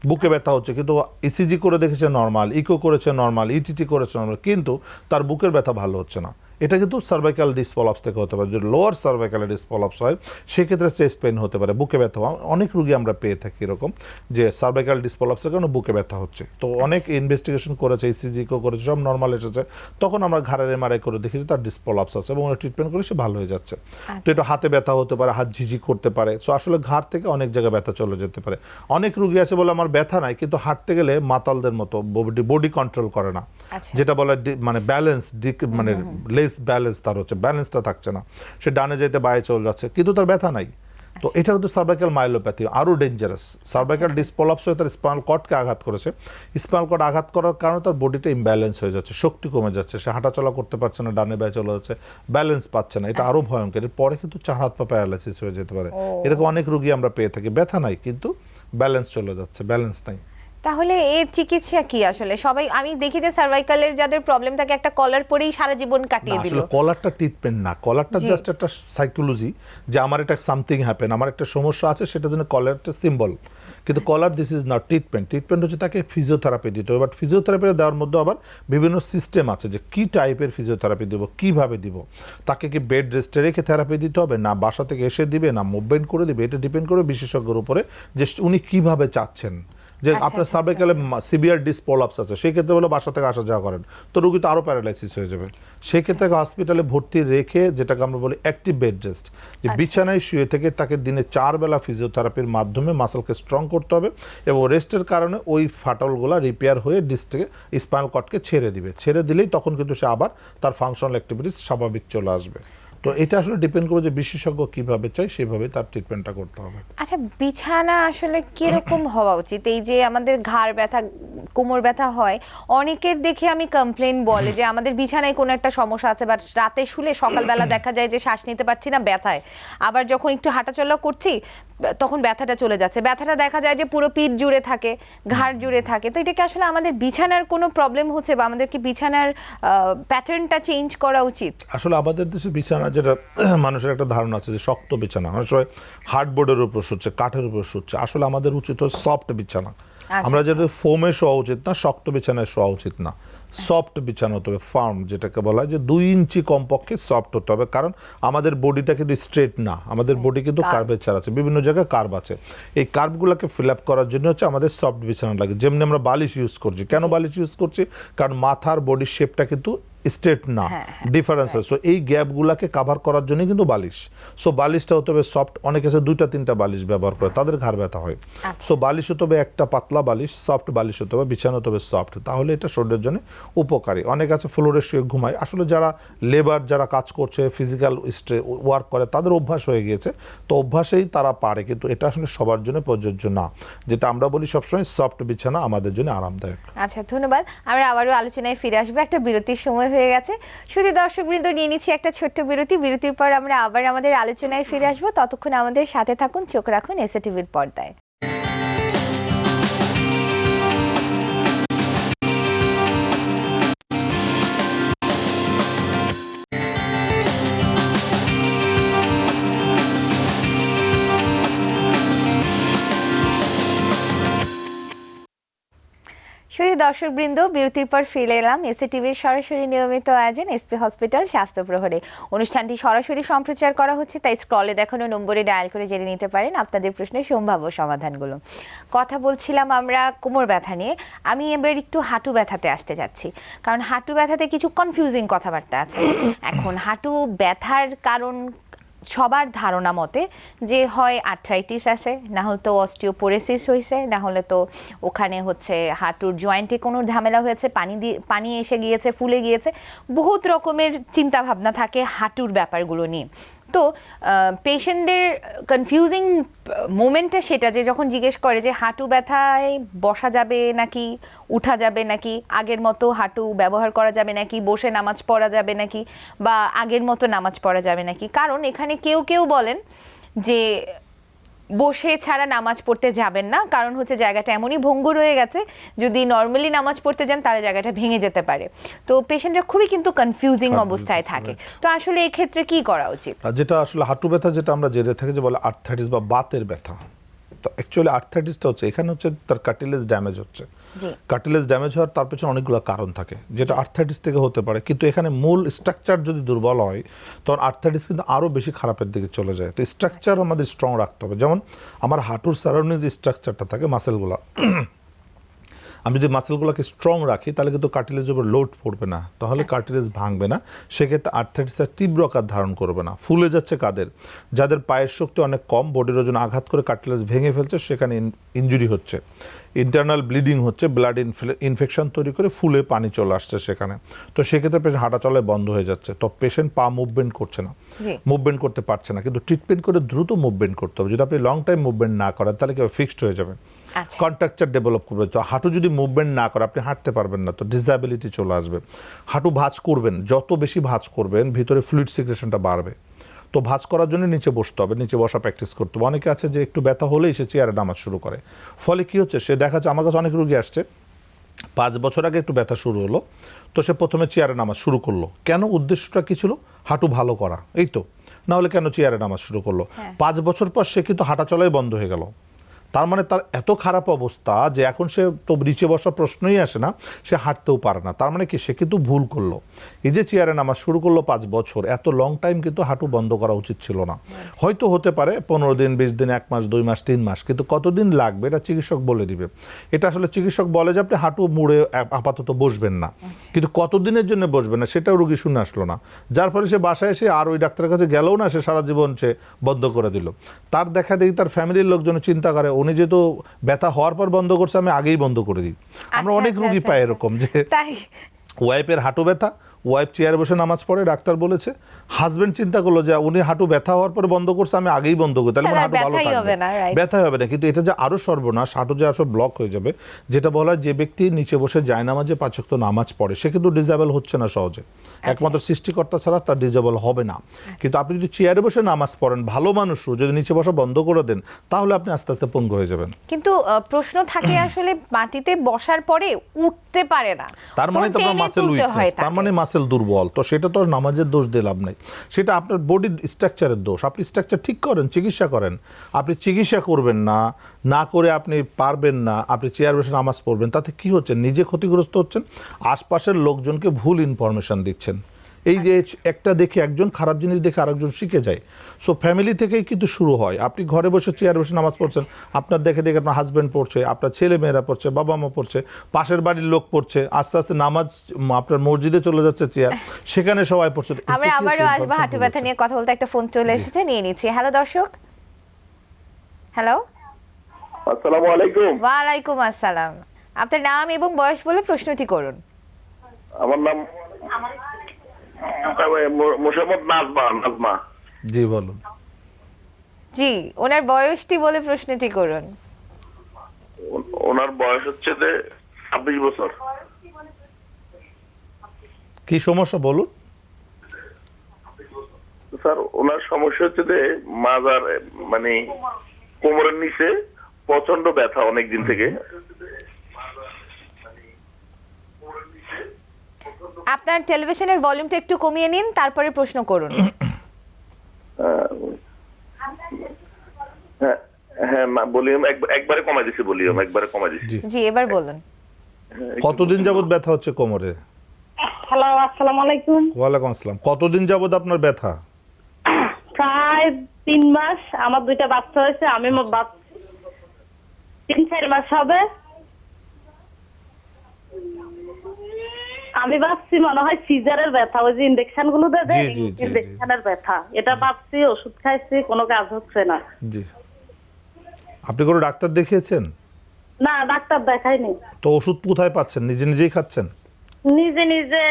Speaker 2: বুকে ব্যথা হচ্ছে, কিন্তু ইসিজি করে দেখেছে নর্মাল, ইকো করেছে নর্মাল, ইটিটি করেছে নর্মাল, কিন্তু তার বুকের ব্যথা ভালো হচ্ছে না। এটা কিন্তু সার্ভাইকাল ডিস্ক প্রোলাপস থেকে হতে পারে। যদি লোয়ার সার্ভাইকাল ডিস্ক প্রোলাপস হয় সেক্ষেত্রে চেস্ট পেন হতে পারে, বুকে ব্যথা। অনেক রোগী আমরা পেয়ে থাকি এরকম যে সার্ভাইকাল ডিস্ক প্রোলাপসের কারণে বুকে ব্যথা হচ্ছে। তো অনেক ইনভেস্টিগেশন করেছে, ইসিজি করেছে, সব নর্মাল এসেছে। তখন আমরা ঘাড়ের এমআরআই করে দেখেছি তার ডিস্ক প্রোলাপস আছে এবং ট্রিটমেন্ট করে সে ভালো হয়ে যাচ্ছে। তো এটা হাতে ব্যথা হতে পারে, হাত ঝিঝি করতে পারে। সো আসলে ঘাড় থেকে অনেক জায়গায় ব্যথা চলে যেতে পারে। অনেক রোগী আছে বলে আমার ব্যথা নাই, কিন্তু হাঁটতে গেলে মাতালদের মতো বডি কন্ট্রোল করে না, যেটা বলে মানে ব্যালেন্স, মানে লেস ব্যালেন্স, তার হচ্ছে ব্যালেন্সটা থাকছে না, সে ডানে যেতে বায়ে চলে যাচ্ছে, কিন্তু তার ব্যথা নাই। তো এটা কিন্তু সার্ভাইকাল মাইলোপ্যাথি, আরও ডেঞ্জারাস। সার্ভাইকাল ডিস্ক প্রোলাপস হয়ে তার স্পাইনাল কর্ডকে আঘাত করেছে। স্পাইনাল কর্ড আঘাত করার কারণে তার বডিটা ইমব্যালেন্স হয়ে যাচ্ছে, শক্তি কমে যাচ্ছে, সে হাঁটাচলা করতে পারছে না, ডানে বায়ে চলে যাচ্ছে, ব্যালেন্স পাচ্ছে না। এটা আরও ভয়ঙ্কর। পরে কিন্তু 4 হাত পা প্যারালাইসিস হয়ে যেতে পারে। এরকম অনেক রোগী আমরা পেয়ে থাকি, ব্যথা নাই কিন্তু ব্যালেন্স চলে যাচ্ছে, ব্যালেন্স নাই।
Speaker 1: তাহলে এর চিকিৎসা কি আসলে? সবাই আমি দেখি যে সার্ভাইকালের যাদের প্রবলেম থাকে একটা কলার পরেই সারা জীবন কাটিয়ে দিল।
Speaker 2: আসলে কলারটা ট্রিটমেন্ট না, কলারটা জাস্ট একটা সাইকোলজি যে আমার একটা সামথিং হ্যাপেন, আমার একটা সমস্যা আছে, সেটার জন্য কলারটা সিম্বল। কিন্তু collar this is not treatment. Treatment হচ্ছে তাকে ফিজিওথেরাপি দিতে হবে। বাট ফিজিওথেরাপি দেওয়ার মধ্যে আবার বিভিন্ন সিস্টেম আছে যে কি টাইপের ফিজিওথেরাপি দিব, কিভাবে দিব। তাকে কি বেড রেস্টে রেখে থেরাপি দিতে হবে, না বাসা থেকে এসে দিবে, না মুভমেন্ট করে দিবে, এটা ডিপেন্ড করে বিশেষজ্ঞের উপরে যে উনি কিভাবে চাচ্ছেন। যে আপনার সার্ভাইকালে সিভিয়ার ডিস্ক প্রোলাপস আছে, সেই ক্ষেত্রে বলে বাসা থেকে আসা যাওয়া করেন, তো রোগী তো আরও প্যারালাইসিস হয়ে যাবে। সেই ক্ষেত্রে হসপিটালে ভর্তি রেখে, যেটাকে আমরা বলি অ্যাক্টিভ বেড রেস্ট, যে বিছানায় শুয়ে থেকে তাকে দিনে 4 বেলা ফিজিওথেরাপির মাধ্যমে মাসলকে স্ট্রং করতে হবে এবং রেস্টের কারণে ওই ফাটলগুলো রিপেয়ার হয়ে ডিস্ক থেকে স্পাইনাল কর্ডকে ছেড়ে দিবে। ছেড়ে দিলেই তখন কিন্তু সে আবার তার ফাংশনাল অ্যাক্টিভিটিস স্বাভাবিক চলে আসবে। তো এটা আসলে ডিপেন্ড করে যে বিশেষজ্ঞ কিভাবে চাই সেভাবে তার ট্রিটমেন্টটা করতে হবে।
Speaker 1: আচ্ছা, বিছানা আসলে কিরকম হওয়া উচিত? এই যে আমাদের ঘাড় ব্যথা, কোমর ব্যথা হয়, অনেকের দেখে আমি কমপ্লেন বলে যে আমাদের বিছানায় কোনো একটা সমস্যা আছে, বা রাতে শুলে সকালবেলা দেখা যায় যে শ্বাস নিতে পারছি না ব্যথায়, আবার যখন একটু হাঁটাচলা করছি তখন ব্যথাটা চলে যাচ্ছে। ব্যথাটা দেখা যায় যে পুরো পিঠ জুড়ে থাকে, ঘাড় জুড়ে থাকে। তো এটা কি আসলে আমাদের বিছানার কোনো প্রবলেম হচ্ছে, বা আমাদের কি বিছানার প্যাটার্নটা চেঞ্জ করা উচিত?
Speaker 2: আসলে আমাদের দেশে বিছানা, যেটা মানুষের একটা ধারণা আছে যে শক্ত বিছানা, অনেক সময় হার্ডবোর্ডের উপর শুচ্ছে, কাঠের উপর শুচ্ছে। আসলে আমাদের উচিত সফট বিছানা। আমরা যেটা ফোমে শোয়া উচিত না, শক্ত বিছানায় শোয়া উচিত না, সফট বিছানা হতে হবে, ফার্ম, যেটাকে বলা হয় যে 2 ইঞ্চি কমপক্ষে সফট হতে হবে। কারণ আমাদের বডিটা কিন্তু স্ট্রেট না, আমাদের বডি কিন্তু কার্ভেচার আছে, বিভিন্ন জায়গায় কার্ভ আছে। এই কার্ভগুলোকে ফিল আপ করার জন্য হচ্ছে আমাদের সফট বিছানা লাগে। যেমনি আমরা বালিশ ইউজ করছি, কেন বালিশ ইউজ করছি? কারণ মাথার বডির শেপটা কিন্তু স্ট্রেট না, ডিফারেন্স আছে। সো এই গ্যাপগুলোকে কাভার করার জন্য কিন্তু বালিশ। সো বালিশটা হতে হবে সফট। অনেকে আছে 2-3টা বালিশ ব্যবহার করে, তাদের ঘাড় ব্যথা হয়। সো বালিশ হতে হবে একটা পাতলা বালিশ, সফট বালিশ হতে হবে, বিছানা হতে হবে সফট, তাহলে এটা শরীরের জন্য উপকারী। অনেক আছে ফ্লোরে শুয়ে ঘুমায়। আসলে যারা লেবার, যারা কাজ করছে, ফিজিক্যাল ওয়ার্ক করে, তাদের অভ্যাস হয়ে গিয়েছে, তো অভ্যাসেই তারা পারে, কিন্তু এটা আসলে সবার জন্য প্রযোজ্য না। যেটা আমরা বলি সবসময় সফট বিছানা আমাদের জন্য আরামদায়ক।
Speaker 1: আচ্ছা, ধন্যবাদ। আমরা আবারও আলোচনায় ফিরে আসবো। একটা বিরতির সময় হয়ে গেছে। শুধু দর্শকবৃন্দ, নিয়ে নিচ্ছি একটা ছোট্ট বিরতি। বিরতির পর আমরা আবার আমাদের আলোচনায় ফিরে আসবো। ততক্ষণ আমাদের সাথে থাকুন, চোখ রাখুন এসএ টিভির পর্দায়। শুধু দর্শকবৃন্দ, বিরতির পর ফিরে এলাম এসএ টিভির সরাসরি নিয়মিত আয়োজন এসপি হসপিটাল স্বাস্থ্য প্রহরে। অনুষ্ঠানটি সরাসরি সম্প্রচার করা হচ্ছে, তাই স্ক্রলে দেখানো নম্বরে ডায়াল করে জেনে নিতে পারেন আপনাদের প্রশ্নের সম্ভাব্য সমাধানগুলো। কথা বলছিলাম আমরা কোমর ব্যথা নিয়ে। আমি এবার একটু হাঁটু ব্যথাতে আসতে যাচ্ছি, কারণ হাঁটু ব্যথাতে কিছু কনফিউজিং কথাবার্তা আছে। এখন হাঁটু ব্যথার কারণ সবার ধারণা মতে যে হয় আর্থ্রাইটিস আছে, না হলে তো অস্টিওপোরোসিস হয়েছে, না হলে তো ওখানে হচ্ছে হাঁটুর জয়েন্টে কোনো ঝামেলা হয়েছে, পানি এসে গিয়েছে, ফুলে গিয়েছে, বহুত রকমের চিন্তা ভাবনা থাকে হাঁটুর ব্যাপারগুলো নিয়ে। তো পেশেন্টদের কনফিউজিং মোমেন্টটা সেটা যে যখন জিজ্ঞেস করে যে হাঁটু ব্যথায় বসা যাবে নাকি, উঠা যাবে নাকি, আগের মতো হাঁটু ব্যবহার করা যাবে নাকি, বসে নামাজ পড়া যাবে নাকি, বা আগের মতো নামাজ পড়া যাবে নাকি। কারণ এখানে কেউ কেউ বলেন যে বসে ছাড়া নামাজ পড়তে যাবেন না, কারণ হচ্ছে জায়গাটা এমনই ভঙ্গুর হয়ে গেছে, যদি নর্মালি নামাজ পড়তে যান তাহলে জায়গাটা ভেঙে যেতে পারে। তো পেশেন্টরা খুবই কিন্তু কনফিউজিং অবস্থায় থাকে। তো আসলে এই ক্ষেত্রে কি করা উচিত?
Speaker 2: যেটা আসলে হাঁটু ব্যথা যেটা আমরা জেনে থাকি যে বলে আর্থ্রাইটিস বা বাতের ব্যথা, তো অ্যাকচুয়ালি আর্থ্রাইটিসটা হচ্ছে এখানে হচ্ছে তার কার্টিলেজ ড্যামেজ হচ্ছে। কার্টিলেজ ড্যামেজ হওয়ার তার পেছনে অনেকগুলো কারণ থাকে, যেটা আর্থ্রাইটিস থেকে হতে পারে, কিন্তু এখানে মূল স্ট্রাকচার যদি দুর্বল হয় তখন আর্থ্রাইটিস কিন্তু আরও বেশি খারাপের দিকে চলে যায়। তো স্ট্রাকচার আমাদের স্ট্রং রাখতে হবে। যেমন আমার হাঁটুর সারাউন্ডিং যে স্ট্রাকচারটা থাকে মাসেলগুলো, আমি যদি মাসেলগুলোকে স্ট্রং রাখি তাহলে কিন্তু কার্টিলেজের উপর লোড পড়বে না, তাহলে কার্টিলেজ ভাঙবে না, সেক্ষেত্রে আর্থ্রাইটিসের তীব্র আকার ধারণ করবে না। ফুলে যাচ্ছে কাদের, যাদের পায়ের শক্তি অনেক কম, বডির ওজন আঘাত করে কার্টিলেজ ভেঙে ফেলছে, সেখানে ইনজুরি হচ্ছে, ইন্টারনাল ব্লিডিং হচ্ছে, ব্লাড ইনফেকশন তৈরি করে ফুলে পানি চলে আসছে সেখানে। তো সেক্ষেত্রে পেশেন্ট হাঁটা চলায় বন্ধ হয়ে যাচ্ছে, তো পেশেন্ট পা মুভমেন্ট করছে না, মুভমেন্ট করতে পারছে না। কিন্তু ট্রিটমেন্ট করে দ্রুত মুভমেন্ট করতে হবে। যদি আপনি লং টাইম মুভমেন্ট না করেন তাহলে কি ফিক্সড হয়ে যাবে, কন্ট্রাকচার ডেভেলপ করবে। তো হাঁটু যদি মুভমেন্ট না করে আপনি হাঁটতে পারবেন না, তো ডিসএবিলিটি চলে আসবে। হাঁটু ভাঁজ করবেন, যত বেশি ভাঁজ করবেন ভিতরে ফ্লুইড সিক্রেশনটা বাড়বে। তো ভাঁজ করার জন্য নিচে বসতে হবে, নিচে বসা প্র্যাকটিস করতে হবে। অনেকে আছে যে একটু ব্যথা হলেই সে চেয়ারে নামাজ শুরু করে, ফলে কি হচ্ছে, সে দেখা যাচ্ছে আমার কাছে অনেক রোগী আসছে 5 বছর আগে একটু ব্যথা শুরু হলো, তো সে প্রথমে চেয়ারে নামাজ শুরু করলো। কেন, উদ্দেশ্যটা কি ছিল? হাঁটু ভালো করা, এই তো। না হলে কেন চেয়ারে নামাজ শুরু করলো? 5 বছর পর সে কিন্তু হাঁটা চলাই বন্ধ হয়ে গেল। তার মানে তার এত খারাপ অবস্থা যে এখন সে তো নিচে বসার প্রশ্নই আসে না, সে হাঁটতেও পারে না। তার মানে কি, সে কিন্তু ভুল করলো। এই যে চেয়ারে নামাজ শুরু করলো 5 বছর, এত লং টাইম কিন্তু হাঁটু বন্ধ করা উচিত ছিল না। হয়তো হতে পারে 15 দিন, 20 দিন, 1 মাস, 2 মাস, 3 মাস, কিন্তু কতদিন লাগবে এটা চিকিৎসক বলে দিবে। এটা আসলে চিকিৎসক বলে যে আপনি হাঁটু মুড়ে আপাতত বসবেন না, কিন্তু কতদিনের জন্য বসবেন না সেটাও রোগী শুনে আসলো না, যার ফলে সে বাসায় এসে আর ওই ডাক্তারের কাছে গেলেও না, সে সারা জীবন সে বন্ধ করে দিল। তার দেখা দেখি তার ফ্যামিলির লোকজন চিন্তা করে উনি যেহেতু ব্যথা হওয়ার পর বন্ধ করছে, আমি আগেই বন্ধ করে দিই। আমরা অনেক রোগী পাই এরকম যে ওয়াইফের হাঁটু ব্যথা, ওয়াইফ চেয়ারে বসে নামাজ পড়ে, ডাক্তার বলেছে, হাজবেন্ড চিন্তা করলো যে উনি হাঁটু ব্যথা হওয়ার পরে বন্ধ করছে, আমি আগেই বন্ধ করি, তাহলে হাঁটু ভালো থাকবে, ব্যথা হবে না। কিন্তু এটা যে আরো সর্বনাশ, হাঁটু যে আসলে ব্লক হয়ে যাবে। যেটা বলা হয় যে ব্যক্তি নিচে বসে জায়নামাজে 5 ওয়াক্ত নামাজ পড়ে সে কিন্তু ডিসেবল হচ্ছে না সহজে, একমাত্র সৃষ্টিকর্তা ছাড়া তার ডিসেবল হবে না। কিন্তু আপনি যদি চেয়ারে বসে নামাজ পড়েন, ভালো মানুষও যদি নিচে বসা বন্ধ করে দেন, তাহলে আপনি আস্তে আস্তে পঙ্গু হয়ে যাবেন।
Speaker 1: কিন্তু প্রশ্ন থাকে আসলে মাটিতে বসার পরে উঠতে পারে না,
Speaker 2: তার মানে তো আপনার মাসেল উইকনেস, তার মানে মাসেল দুর্বল। তো সেটা তো নামাজের দোষ দিয়ে লাভ নাই, সেটা আপনার বডির স্ট্রাকচারের দোষ। আপনি স্ট্রাকচার ঠিক করেন, চিকিৎসা করেন। আপনি চিকিৎসা করবেন না, না করে আপনি পারবেন না, আপনি চেয়ার বসে নামাজ পড়বেন, তাতে কি হচ্ছে, নিজে ক্ষতিগ্রস্ত হচ্ছেন, আশপাশের লোকজনকে ভুল ইনফরমেশন দিচ্ছেন। এই যে একটা দেখে একজন খারাপ জিনিস দেখে আরেকজন শিখে যায়। সো ফ্যামিলি থেকেই কিন্তু শুরু হয়। আপনি ঘরে বসে চেয়ারে বসে নামাজ পড়ছেন, আপনার দেখে দেখে আপনার হাজব্যান্ড পড়ছে, আপনার ছেলে মেয়েরা পড়ছে, বাবা মা পড়ছে, পাশের বাড়ির লোক পড়ছে, আস্তে আস্তে নামাজ আপনার মসজিদে চলে যাচ্ছে চেয়ার, সেখানে সবাই পড়ছে।
Speaker 1: আমরা আবারও আসবো হাঁটু ব্যথা নিয়ে কথা বলতে, একটা ফোন চলে এসেছে, নিয়ে নিচ্ছি। হ্যালো দর্শক, হ্যালো,
Speaker 3: আসসালামু আলাইকুম।
Speaker 1: ওয়ালাইকুম আসসালাম। আপনার নাম এবং বয়স বলে প্রশ্নটি করুন।
Speaker 3: আমার নাম মোসাম্মদ নাজমা।
Speaker 2: জি বলুন।
Speaker 1: জি, ওনার বয়সটি বলে প্রশ্নটি করুন।
Speaker 3: ওনার বয়স হচ্ছে যে 26 বছর।
Speaker 2: কি সমস্যা বলুন।
Speaker 3: স্যার, ওনার সমস্যা হচ্ছে যে মাজার মানে কোমরের নিচে প্রচন্ড ব্যথা অনেক দিন থেকে।
Speaker 1: আপনার টেলিভিশনের ভলিউমটা একটু কমিয়ে নিন, তারপরে প্রশ্ন করুন।
Speaker 3: হ্যাঁ, ভলিউম একবারে কমাই দিছি, ভলিউম একবারে কমাই দিছি।
Speaker 1: জি, এবার বলুন।
Speaker 2: কতদিন যাবত ব্যথা হচ্ছে কোমরে?
Speaker 4: হ্যালো, আসসালামু আলাইকুম।
Speaker 2: ওয়ালাইকুম আসসালাম। কতদিন যাবত আপনার ব্যথা?
Speaker 4: প্রায় 3 মাস। আমার 2টা বাচ্চা হয়েছে, আমি 3-4 মাস হবে। আমি ভাবছি মনে হয় সিজারের ব্যথা, ওই যে ইনজেকশন গুলো দেয়
Speaker 2: জি, জি, জি, জি।
Speaker 4: ইনজেকশনের ব্যথা, এটা ভাবছি, ওষুধ খাইছি, কোনো কাজ হচ্ছে না।
Speaker 2: জি, আপনি কোনো ডাক্তার দেখিয়েছেন?
Speaker 4: না, ডাক্তার দেখাইনি।
Speaker 2: তো ওষুধ কোথায় পাচ্ছেন? নিজে নিজেই খাচ্ছেন?
Speaker 4: নিজে নিজে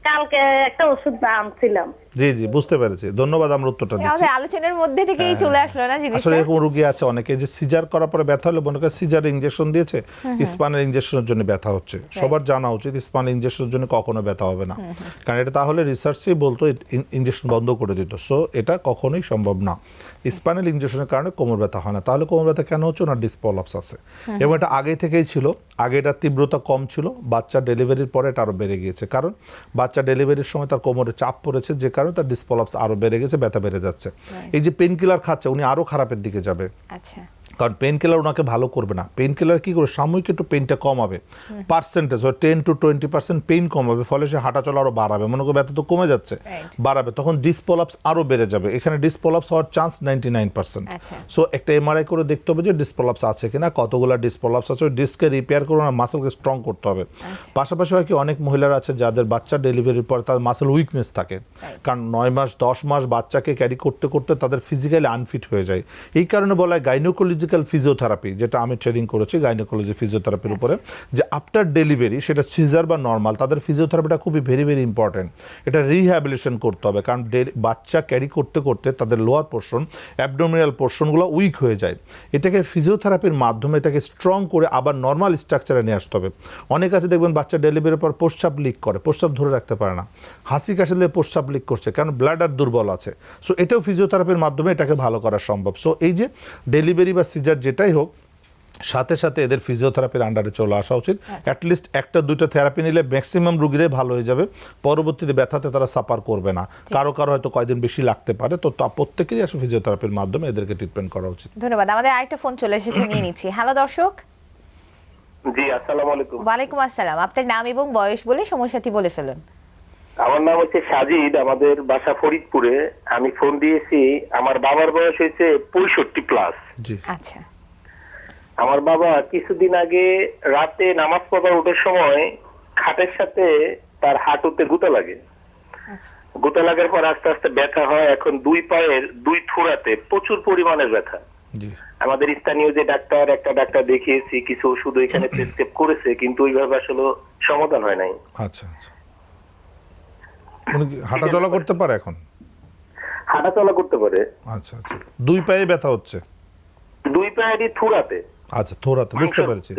Speaker 4: কালকে একটা ওষুধ আনছিলাম।
Speaker 2: জি জি, বুঝতে পেরেছি, ধন্যবাদ। আমরা উত্তরটা দিচ্ছি।
Speaker 1: আমাদের আলোচনার মধ্যে থেকেই চলে আসলো না জিনিসটা।
Speaker 2: আসলে এরকম রোগী আছে অনেকে, যে সিজার করার পরে ব্যথা হলে মনে করে সিজার ইনজেকশন দিয়েছে, স্পাইনাল ইনজেকশনের জন্য ব্যথা হচ্ছে। সবার জানা উচিত স্পাইনাল ইনজেকশনের জন্য কখনো ব্যথা হবে না, কারণ এটা তাহলে রিসার্চেই বলতো ইনজেকশন বন্ধ করে দিত। সো এটা কখনোই সম্ভব না। স্পাইনাল ইনজেকশনের কারণে কোমর ব্যথা হয় না। তাহলে কোমর ব্যথা কেন হচ্ছে? না, ডিসপলাপস আছে, এবং এটা আগে থেকেই ছিল। আগে এটার তীব্রতা কম ছিল, বাচ্চা ডেলিভারির পরে এটা আরো বেড়ে গিয়েছে, কারণ বাচ্চা ডেলিভারির সময় তার কোমরে চাপ পড়েছে, যে কারণে তার ডিসপলাপস আরো বেড়ে গেছে, ব্যথা বেড়ে যাচ্ছে। এই যে পেন কিলার খাচ্ছে, উনি আরো খারাপের দিকে যাবে।
Speaker 1: আচ্ছা,
Speaker 2: কারণ পেন কিলার ওনাকে ভালো করবে না। পেন কিলার কি করে? সাময়িক একটু পেনটা কমাবে, পার্সেন্টেজ 10 to 20% পেইন কমাবে, ফলে সে হাঁটা চলা আরো বাড়াবে। মনে করো ব্যথা তো কমে যাচ্ছে, বাড়াবে, তখন ডিসপলাপস আরো বেড়ে যাবে। এখানে ডিসপলাপস হওয়ার চান্স 99%।
Speaker 1: আচ্ছা।
Speaker 2: সো একটা এমআরআই করে দেখতে হবে যে ডিসপলাপস আছে কিনা, কতগুলো ডিসপলাপস আছে, ওই ডিস্ককে রিপেয়ার করে ওনার মাসেলকে স্ট্রং করতে হবে। পাশাপাশি হয় কি, অনেক মহিলারা আছে যাদের বাচ্চা ডেলিভারির পরে তার মাসেল উইকনেস থাকে, কারণ 9 মাস 10 মাস বাচ্চাকে ক্যারি করতে করতে তাদের ফিজিক্যালি আনফিট হয়ে যায়। এই কারণে বলা হয় গাইনোকোলজিক্যাল ফিজিওথেরাপি, যেটা আমি ট্রেনিং করেছি গাইনোকোলজি ফিজিওথেরাপির উপরে, যে আফটার ডেলিভারি, সেটা সিজার বা নর্মাল, তাদের ফিজিওথেরাপিটা খুবই ভেরি ভেরি ইম্পর্টেন্ট। এটা রিহ্যাবিলিটেশন করতে হবে, কারণ বাচ্চা ক্যারি করতে করতে তাদের লোয়ার পোর্শন, অ্যাবডোমিনাল পোর্শনগুলো উইক হয়ে যায়। এটাকে ফিজিওথেরাপির মাধ্যমে এটাকে স্ট্রং করে আবার নর্মাল স্ট্রাকচারে নিয়ে আসতে হবে। অনেক আছে দেখবেন বাচ্চা ডেলিভারির পর প্রস্রাব লিক করে, প্রস্রাব ধরে রাখতে পারে না, হাসি কাশি দিয়ে প্রস্রাব লিক করছে, কারণ ব্লাডার দুর্বল আছে। সো এটাও ফিজিওথেরাপির মাধ্যমে এটাকে ভালো করা সম্ভব। সো এই যে ডেলিভারি বা সিজার যেটাই হোক, সাথে সাথে এদের ফিজিওথেরাপির আন্ডারে চলে আসা উচিত। অ্যাটলিস্ট 1-2টা থেরাপি নিলে ম্যাক্সিমাম রোগীরাই ভালো হয়ে যাবে, পরবর্তীতে ব্যথাতে তারা সাফার করবে না। কারো কারো হয়তো কয়েকদিন বেশি লাগতে পারে, তো তা প্রত্যেকেরই আসলে ফিজিওথেরাপির মাধ্যমে এদেরকে ট্রিটমেন্ট করা উচিত।
Speaker 1: ধন্যবাদ। আমাদের আরেকটা ফোন চলে এসেছে, নিয়ে নিচ্ছি। হ্যালো দর্শক।
Speaker 3: জি, আসসালামু আলাইকুম।
Speaker 1: ওয়ালাইকুম আসসালাম। আপনার নাম এবং বয়স বলে সমস্যাটি বলে ফেলুন।
Speaker 3: আমার নাম হচ্ছে সাজিদ, আমাদের বাসা ফরিদপুরে। আমি ফোন দিয়েছি, আমার বাবার বয়স হয়েছে 65+।
Speaker 2: জি,
Speaker 1: আচ্ছা,
Speaker 3: আমার বাবা কিছুদিন আগে রাতে নামাজ পড়ার ওঠার সময় খাটের সাথে তার হাঁটুতে গুঁতা লাগে।
Speaker 1: আচ্ছা,
Speaker 3: গুঁতা লাগার পর আস্তে আস্তে ব্যথা হয়। এখন 2 পায়ের 2 থুড়াতে প্রচুর পরিমাণের ব্যথা।
Speaker 2: জি,
Speaker 3: আমাদের স্থানীয় যে একটা ডাক্তার দেখিয়েছি, কিছু ওষুধ এখানে প্রেসক্রাইব করেছে, কিন্তু ওইভাবে আসলে সমাধান হয় নাই।
Speaker 2: আচ্ছা আচ্ছা। উনি কি হাঁটা চলা করতে পারে এখন?
Speaker 3: হাঁটা চলা করতে পারে।
Speaker 2: আচ্ছা আচ্ছা। 2 পায়ে ব্যথা হচ্ছে?
Speaker 3: 2 পায়েরই থুড়াতে।
Speaker 2: আচ্ছা, থোড়াতে, বুঝতে পেরেছি।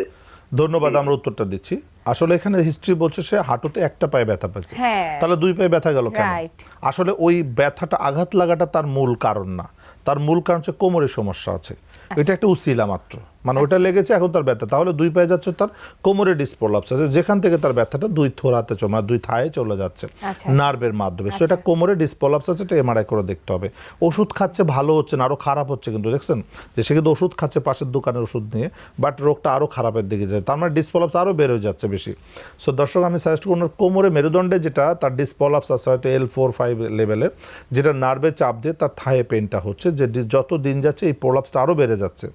Speaker 2: ধন্যবাদ, আমরা উত্তরটা দিচ্ছি। আসলে এখানে হিস্ট্রি বলছে সে হাঁটুতে একটা পায়ে ব্যথা পেয়েছে।
Speaker 1: হ্যাঁ।
Speaker 2: তাহলে 2 পায়ে ব্যথা গেল কেন?
Speaker 1: Right.
Speaker 2: আসলে ওই ব্যথাটা, আঘাত লাগাটা তার মূল কারণ না। তার মূল কারণ হচ্ছে কোমরের সমস্যা আছে। এটা একটা উসিলা মাত্র, মানে ওটা লেগেছে, এখন তার ব্যথা। তাহলে 2 পায়ে যাচ্ছে, তার কোমরে ডিসপ্রলাপস আছে, যেখান থেকে তার ব্যথাটা 2 থোড়াতে চলে, মানে 2 থায়ে চলে যাচ্ছে নার্ভের মাধ্যমে। সো এটা কোমরে ডিসপ্রলাপস আছে, এটা এমআরআই করে দেখতে হবে। ওষুধ খাচ্ছে, ভালো হচ্ছে না, আরো খারাপ হচ্ছে। কিন্তু দেখছেন যে সে কিন্তু ওষুধ খাচ্ছে পাশের দোকানের ওষুধ নিয়ে, বাট রোগটা আরো খারাপের দিকে যায়, তার মানে ডিসপ্রলাপস আরো বের হয়ে যাচ্ছে বেশি। সো দর্শক, আমি সাজেস্ট করব কোমরে মেরুদণ্ডে যেটা তার ডিসপ্রলাপস আছে, হয়তো L4-5 লেভেলে, যেটা নার্ভে চাপ দিয়ে তার থায়ে পেনটা হচ্ছে, যে যত দিন যাচ্ছে এই প্রলাপসটা আরো বেড়ে যাচ্ছে।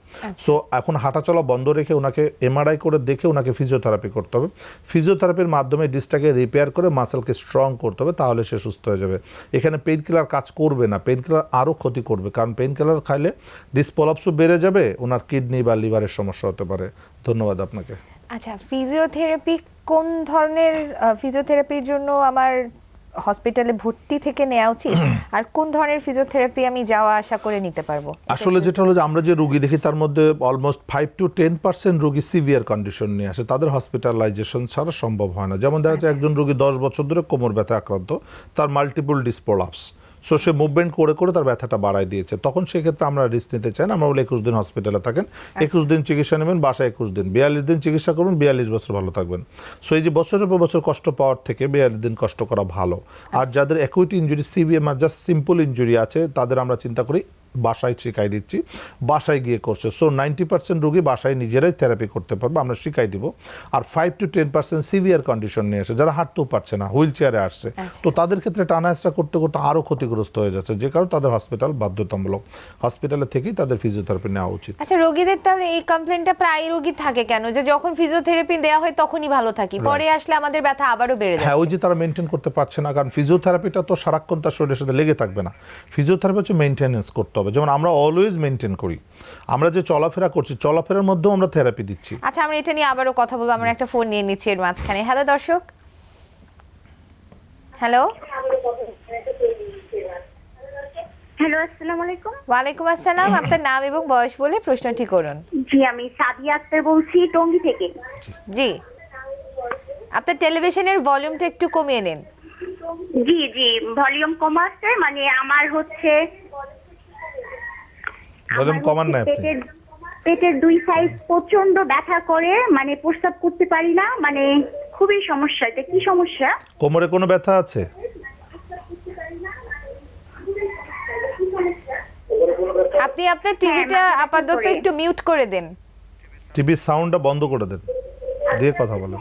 Speaker 2: সো এখন হাঁটাচলা বন্ধ রেখে ওনাকে এমআরআই করে দেখে ওনাকে ফিজিওথেরাপি করতে হবে। ফিজিওথেরাপির মাধ্যমে ডিসটাকে রিপেয়ার করে মাসেলকে স্ট্রং করতে হবে, তাহলে সে সুস্থ হয়ে যাবে। এখানে পেইন কিলার কাজ করবে না, পেইন কিলার আরও ক্ষতি করবে, কারণ পেইন কিলার খাইলে ডিসপ্রলাপসও বেড়ে যাবে, ওনার কিডনি বা লিভারের সমস্যা হতে পারে। ধন্যবাদ আপনাকে।
Speaker 1: আচ্ছা, ফিজিওথেরাপি কোন ধরনের ফিজিওথেরাপির জন্য আমার হসপিটালে ভর্তি থেকে নেওয়া উচিত, আর কোন ধরনের ফিজিওথেরাপি আমি যাওয়া আসা করে নিতে পারবো?
Speaker 2: আসলে যেটা হলো যে আমরা যে রোগী দেখি তার মধ্যে অলমোস্ট 5 to 10% রোগী সিভিয়ার কন্ডিশন নিয়ে আসে, তাদের হসপিটালাইজেশন ছাড়া সম্ভব হয় না। যেমন দেখা যাচ্ছে একজন রোগী 10 বছর ধরে কোমর ব্যথা আক্রান্ত, তার মাল্টিপল ডিসপ্রলাপস, সো সে মুভমেন্ট করে করে তার ব্যথাটা বাড়ায় দিয়েছে, তখন সেক্ষেত্রে আমরা রিস্ক নিতে চাই না। আমরা বলি 21 দিন হসপিটালে থাকেন, 21 দিন চিকিৎসা নেবেন, বাসায় 21 দিন, 42 দিন চিকিৎসা করবেন, 42 বছর ভালো থাকবেন। সো এই যে বছরের পর বছর কষ্ট পাওয়ার থেকে 42 দিন কষ্ট করা ভালো। আর যাদের acute injury, severe, just simple injury আছে, তাদের আমরা চিন্তা করি বাসায় শিখাই দিচ্ছি, বাসায় গিয়ে করছে। সো 90% রোগী বাসায় নিজেরাই থেরাপি করতে পারবে, আমরা শিখাই দিব। আর 5 to 10% সিভিয়ার কন্ডিশন নিয়ে আসে, যারা হাঁটতেও পারছে না, হুইল চেয়ারে আসছে, তো তাদের ক্ষেত্রে টানা করতে করতে আরও ক্ষতিগ্রস্ত হয়ে যাচ্ছে, যে কারণে তাদের হসপিটাল বাধ্যতামূলক, হসপিটালে থেকেই তাদের ফিজিওথেরাপি নেওয়া উচিত।
Speaker 1: আচ্ছা, রোগীদের তাহলে এই কমপ্লেনটা প্রায় রোগী থাকে কেন, যে যখন ফিজিওথেরাপি দেওয়া হয় তখনই ভালো থাকি, পরে আসলে আমাদের ব্যথা আবারও বেড়ে যায়?
Speaker 2: হ্যাঁ, ওই যে তারা মেনটেন করতে পারছে না, কারণ ফিজিওথেরাপিটা তো সারাক্ষণ তার শরীরের সাথে লেগে থাকবে না। ফিজিওথেরাপি হচ্ছে মেনটেনেন্স করতে হবে, যেমন আমরা অলওয়েজ মেনটেন করি, আমরা যে চলাফেরা করছি চলাফেরার মধ্যেও আমরা থেরাপি দিচ্ছি।
Speaker 1: আচ্ছা, আমরা এটা নিয়ে আবারও কথা বলবো, আমরা একটা ফোন নিয়ে নিচ্ছি এর মাঝখানে। হ্যালো দর্শক, হ্যালো।
Speaker 4: হ্যালো, আসসালামু আলাইকুম।
Speaker 1: ওয়ালাইকুম আসসালাম, আপনার নাম এবং বয়স বলে প্রশ্নটি করুন।
Speaker 4: জি, আমি সাদিয়া আক্তার বলছি টঙ্গী থেকে।
Speaker 1: জি, আপনার টেলিভিশনের ভলিউমটা একটু কমিয়ে নিন।
Speaker 4: জি জি, ভলিউম কমা আছে, মানে আমার হচ্ছে
Speaker 2: ভলিউম কমান না আপনি?
Speaker 4: পেটের দুই সাইড প্রচন্ড ব্যথা করে, মানে প্রস্রাব করতে পারি না, মানে খুবই সমস্যা। এটা কি সমস্যা?
Speaker 2: কোমরে কোনো ব্যথা আছে?
Speaker 1: আপনি আপনার টিভিটা আপাতত একটু মিউট করে দেন।
Speaker 2: টিভির সাউন্ডটা বন্ধ করে দেন, দিয়ে কথা বলেন।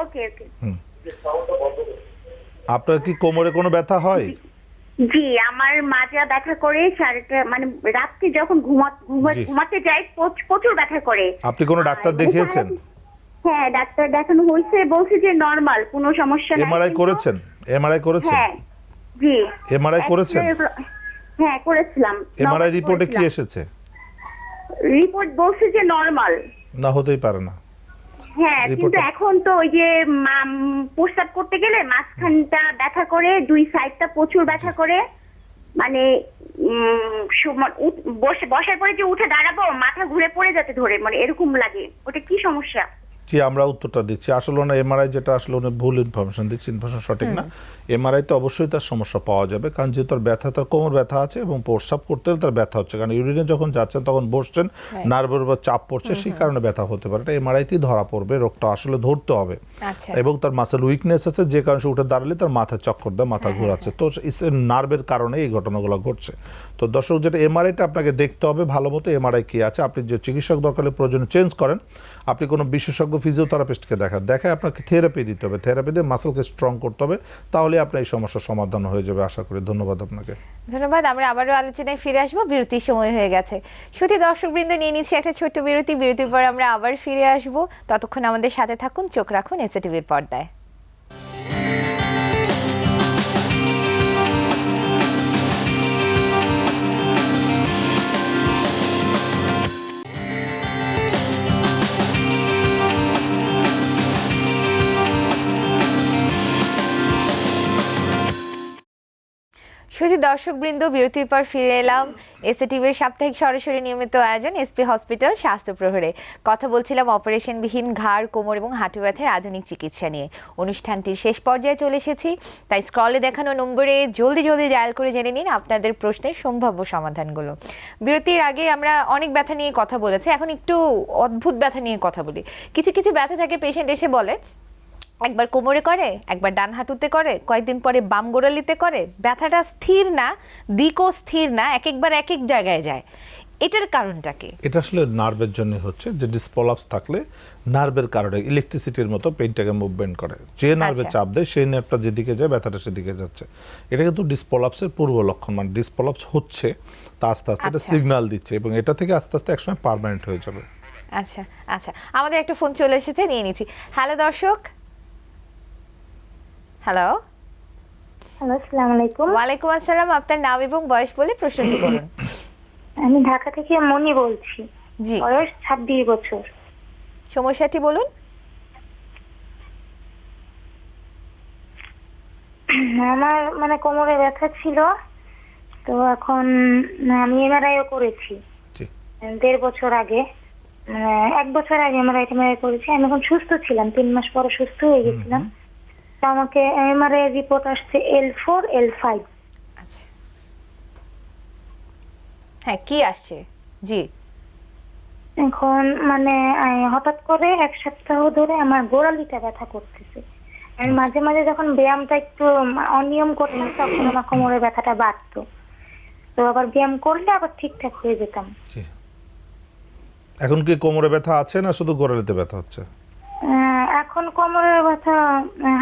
Speaker 4: ওকে ওকে।
Speaker 2: আপনার কি কোমরে কোনো ব্যথা হয়?
Speaker 4: জি, আমার মাজা ব্যথা করে, সারাটা মানে রাত্রে যখন
Speaker 2: জি।
Speaker 4: ঘুমাতে যাই প্রচুর ব্যথা করে।
Speaker 2: আপনি কোনো ডাক্তার দেখিয়েছেন?
Speaker 4: হ্যাঁ, ডাক্তার দেখানো হয়েছে, বলছে যে নরমাল, কোনো সমস্যা নাই।
Speaker 2: এমআরআই করেছেন? এমআরআই করেছেন?
Speaker 4: হ্যাঁ জি।
Speaker 2: এমআরআই করেছেন?
Speaker 4: হ্যাঁ, করেছিলাম।
Speaker 2: এমআরআই রিপোর্টে কি এসেছে?
Speaker 4: রিপোর্ট বলছে যে নরমাল।
Speaker 2: না, হতেই পারে না।
Speaker 4: হ্যাঁ, কিন্তু এখন তো ওই যে প্রস্রাব করতে গেলে মাঝখানটা ব্যথা করে, দুই সাইডটা প্রচুর ব্যথা করে, মানে বসার পরে যে উঠে দাঁড়াবো মাথা ঘুরে পড়ে যেতে ধরে, মানে এরকম লাগে। ওটা কি সমস্যা?
Speaker 2: জি, আমরা উত্তরটা দিচ্ছি। আসলে না, এমআরআই যেটা আসলে উনি ভুল ইনফরমেশন দিচ্ছি, ইনফরমেশন সঠিক না। এমআরআইতে অবশ্যই তার সমস্যা পাওয়া যাবে, কারণ যেহেতু তার ব্যথা, তার কোমর ব্যথা আছে এবং প্রস্রাব করতে হলে তার ব্যথা হচ্ছে, কারণ ইউরিনে যখন যাচ্ছেন তখন বসছেন, নার্ভের উপর চাপ পড়ছে, সেই কারণে ব্যথা হতে পারে। এটা এমআরআইতেই ধরা পড়বে, রোগটা আসলে ধরতে হবে। এবং তার মাসেল উইকনেস আছে, যে কারণে সে উঠে দাঁড়ালে তার মাথা চক্কর দেয়, মাথা ঘোরাচ্ছে, তো নার্ভের কারণে এই ঘটনাগুলো ঘটছে। তো দর্শক, যেটা এমআরআইটা আপনাকে দেখতে হবে ভালো মতো, এমআরআই কি আছে। আপনি যে চিকিৎসক দরকারে প্রয়োজনে চেঞ্জ করেন, আপনি কোনো বিশেষজ্ঞ ফিজিওথেরাপিস্টকে দেখায় আপনাকে থেরাপি দিতে হবে, থেরাপি দিয়ে মাসেলকে স্ট্রং করতে হবে, তাহলে আপনার এই সমস্যার সমাধান হয়ে যাবে আশা করি। ধন্যবাদ আপনাকে।
Speaker 1: ধন্যবাদ। আমরা আবারও আলোচনায় ফিরে আসবো, বিরতির সময় হয়ে গেছে। শুধু দর্শকবৃন্দ, নিয়ে নিচ্ছি একটা ছোট্ট বিরতি। বিরতির পর আমরা আবার ফিরে আসবো, ততক্ষণ আমাদের সাথে থাকুন, চোখ রাখুন এসএটিভির পর্দায়। শুধু দর্শকবৃন্দ, বিরতির পর ফিরে এলাম এসএটিভির সাপ্তাহিক সরাসরি নিয়মিত আয়োজন এসপি হসপিটাল স্বাস্থ্য প্রহরে। কথা বলছিলাম অপারেশনবিহীন ঘাড়, কোমর এবং হাঁটু ব্যথার আধুনিক চিকিৎসা নিয়ে। অনুষ্ঠানটির শেষ পর্যায়ে চলে এসেছি, তাই স্ক্রলে দেখানো নম্বরে জলদি ডায়াল করে জেনে নিন আপনাদের প্রশ্নের সম্ভাব্য সমাধানগুলো। বিরতির আগে আমরা অনেক ব্যথা নিয়ে কথা বলেছি, এখন একটু অদ্ভুত ব্যথা নিয়ে কথা বলি। কিছু ব্যথা থাকে, পেশেন্ট এসে বলে একবার কোমরে করে, একবার ডান হাঁটুতে করে, কয়েকদিন পরে বাম গোড়ালিতে করে, ব্যথাটা স্থির না, দিকও স্থির না, একবার এক জায়গায় যায়। এটার কারণটা কি?
Speaker 2: এটা আসলে নার্ভের জন্য হচ্ছে, যে ডিসপলাপস থাকলে নার্ভের কারণে ইলেকট্রিসিটির মতো পেইনটাকে মুভমেন্ট করে, যে নার্ভে চাপ দেয় সেই নার্ভটা যেদিকে যায় ব্যথাটা সেদিকে যাচ্ছে। এটা কিন্তু ডিসপলাপসের পূর্ব লক্ষণ, মানে ডিসপলাপস হচ্ছে, তা আস্তে আস্তে এটা সিগন্যাল দিচ্ছে এবং এটা থেকে আস্তে আস্তে একসময় পার্মানেন্ট হয়ে যাবে।
Speaker 1: আচ্ছা, আমাদের একটা ফোন চলে এসেছে, নিয়ে নিচ্ছি। হ্যালো দর্শক। হ্যালো,
Speaker 4: আসসালামু আলাইকুম।
Speaker 1: ওয়ালাইকুম আসসালাম, আপনার নাম এবং বয়স বলে প্রশ্নটি করুন।
Speaker 4: আমি ঢাকা থেকে মনি বলছি।
Speaker 1: জি,
Speaker 4: বয়স 26 বছর।
Speaker 1: সমস্যাটি বলুন।
Speaker 4: আমার মানে কোমরে ব্যথা ছিল, তো এখন আমি এমআরআইও করেছি 1.5 বছর আগে, 1 বছর আগে এমআরআই করেছি। আমি এখন সুস্থ ছিলাম, 3 মাস পরে সুস্থ হয়ে গেছিলাম। তো আমাকে এমআরআই রিপোর্ট আসছে L4 L5।
Speaker 1: আচ্ছা, হ্যাঁ, কি আসছে? জি,
Speaker 4: এখন মানে হঠাৎ করে 1 সপ্তাহ ধরে আমার গোড়ালিটা ব্যথা করতেছে। আমি মাঝে মাঝে যখন ব্যায়ামটা একটু অনিয়ম করতাম তখন আমার কোমরে ব্যথাটা বাড়তো। তো তো আবার ব্যায়াম করলে আবার ঠিকঠাক হয়ে যেতাম।
Speaker 2: জি। এখন কি কোমরে ব্যথা আছে না শুধু গোড়ালিতে ব্যথা হচ্ছে?
Speaker 4: এখন কোমরের ব্যথা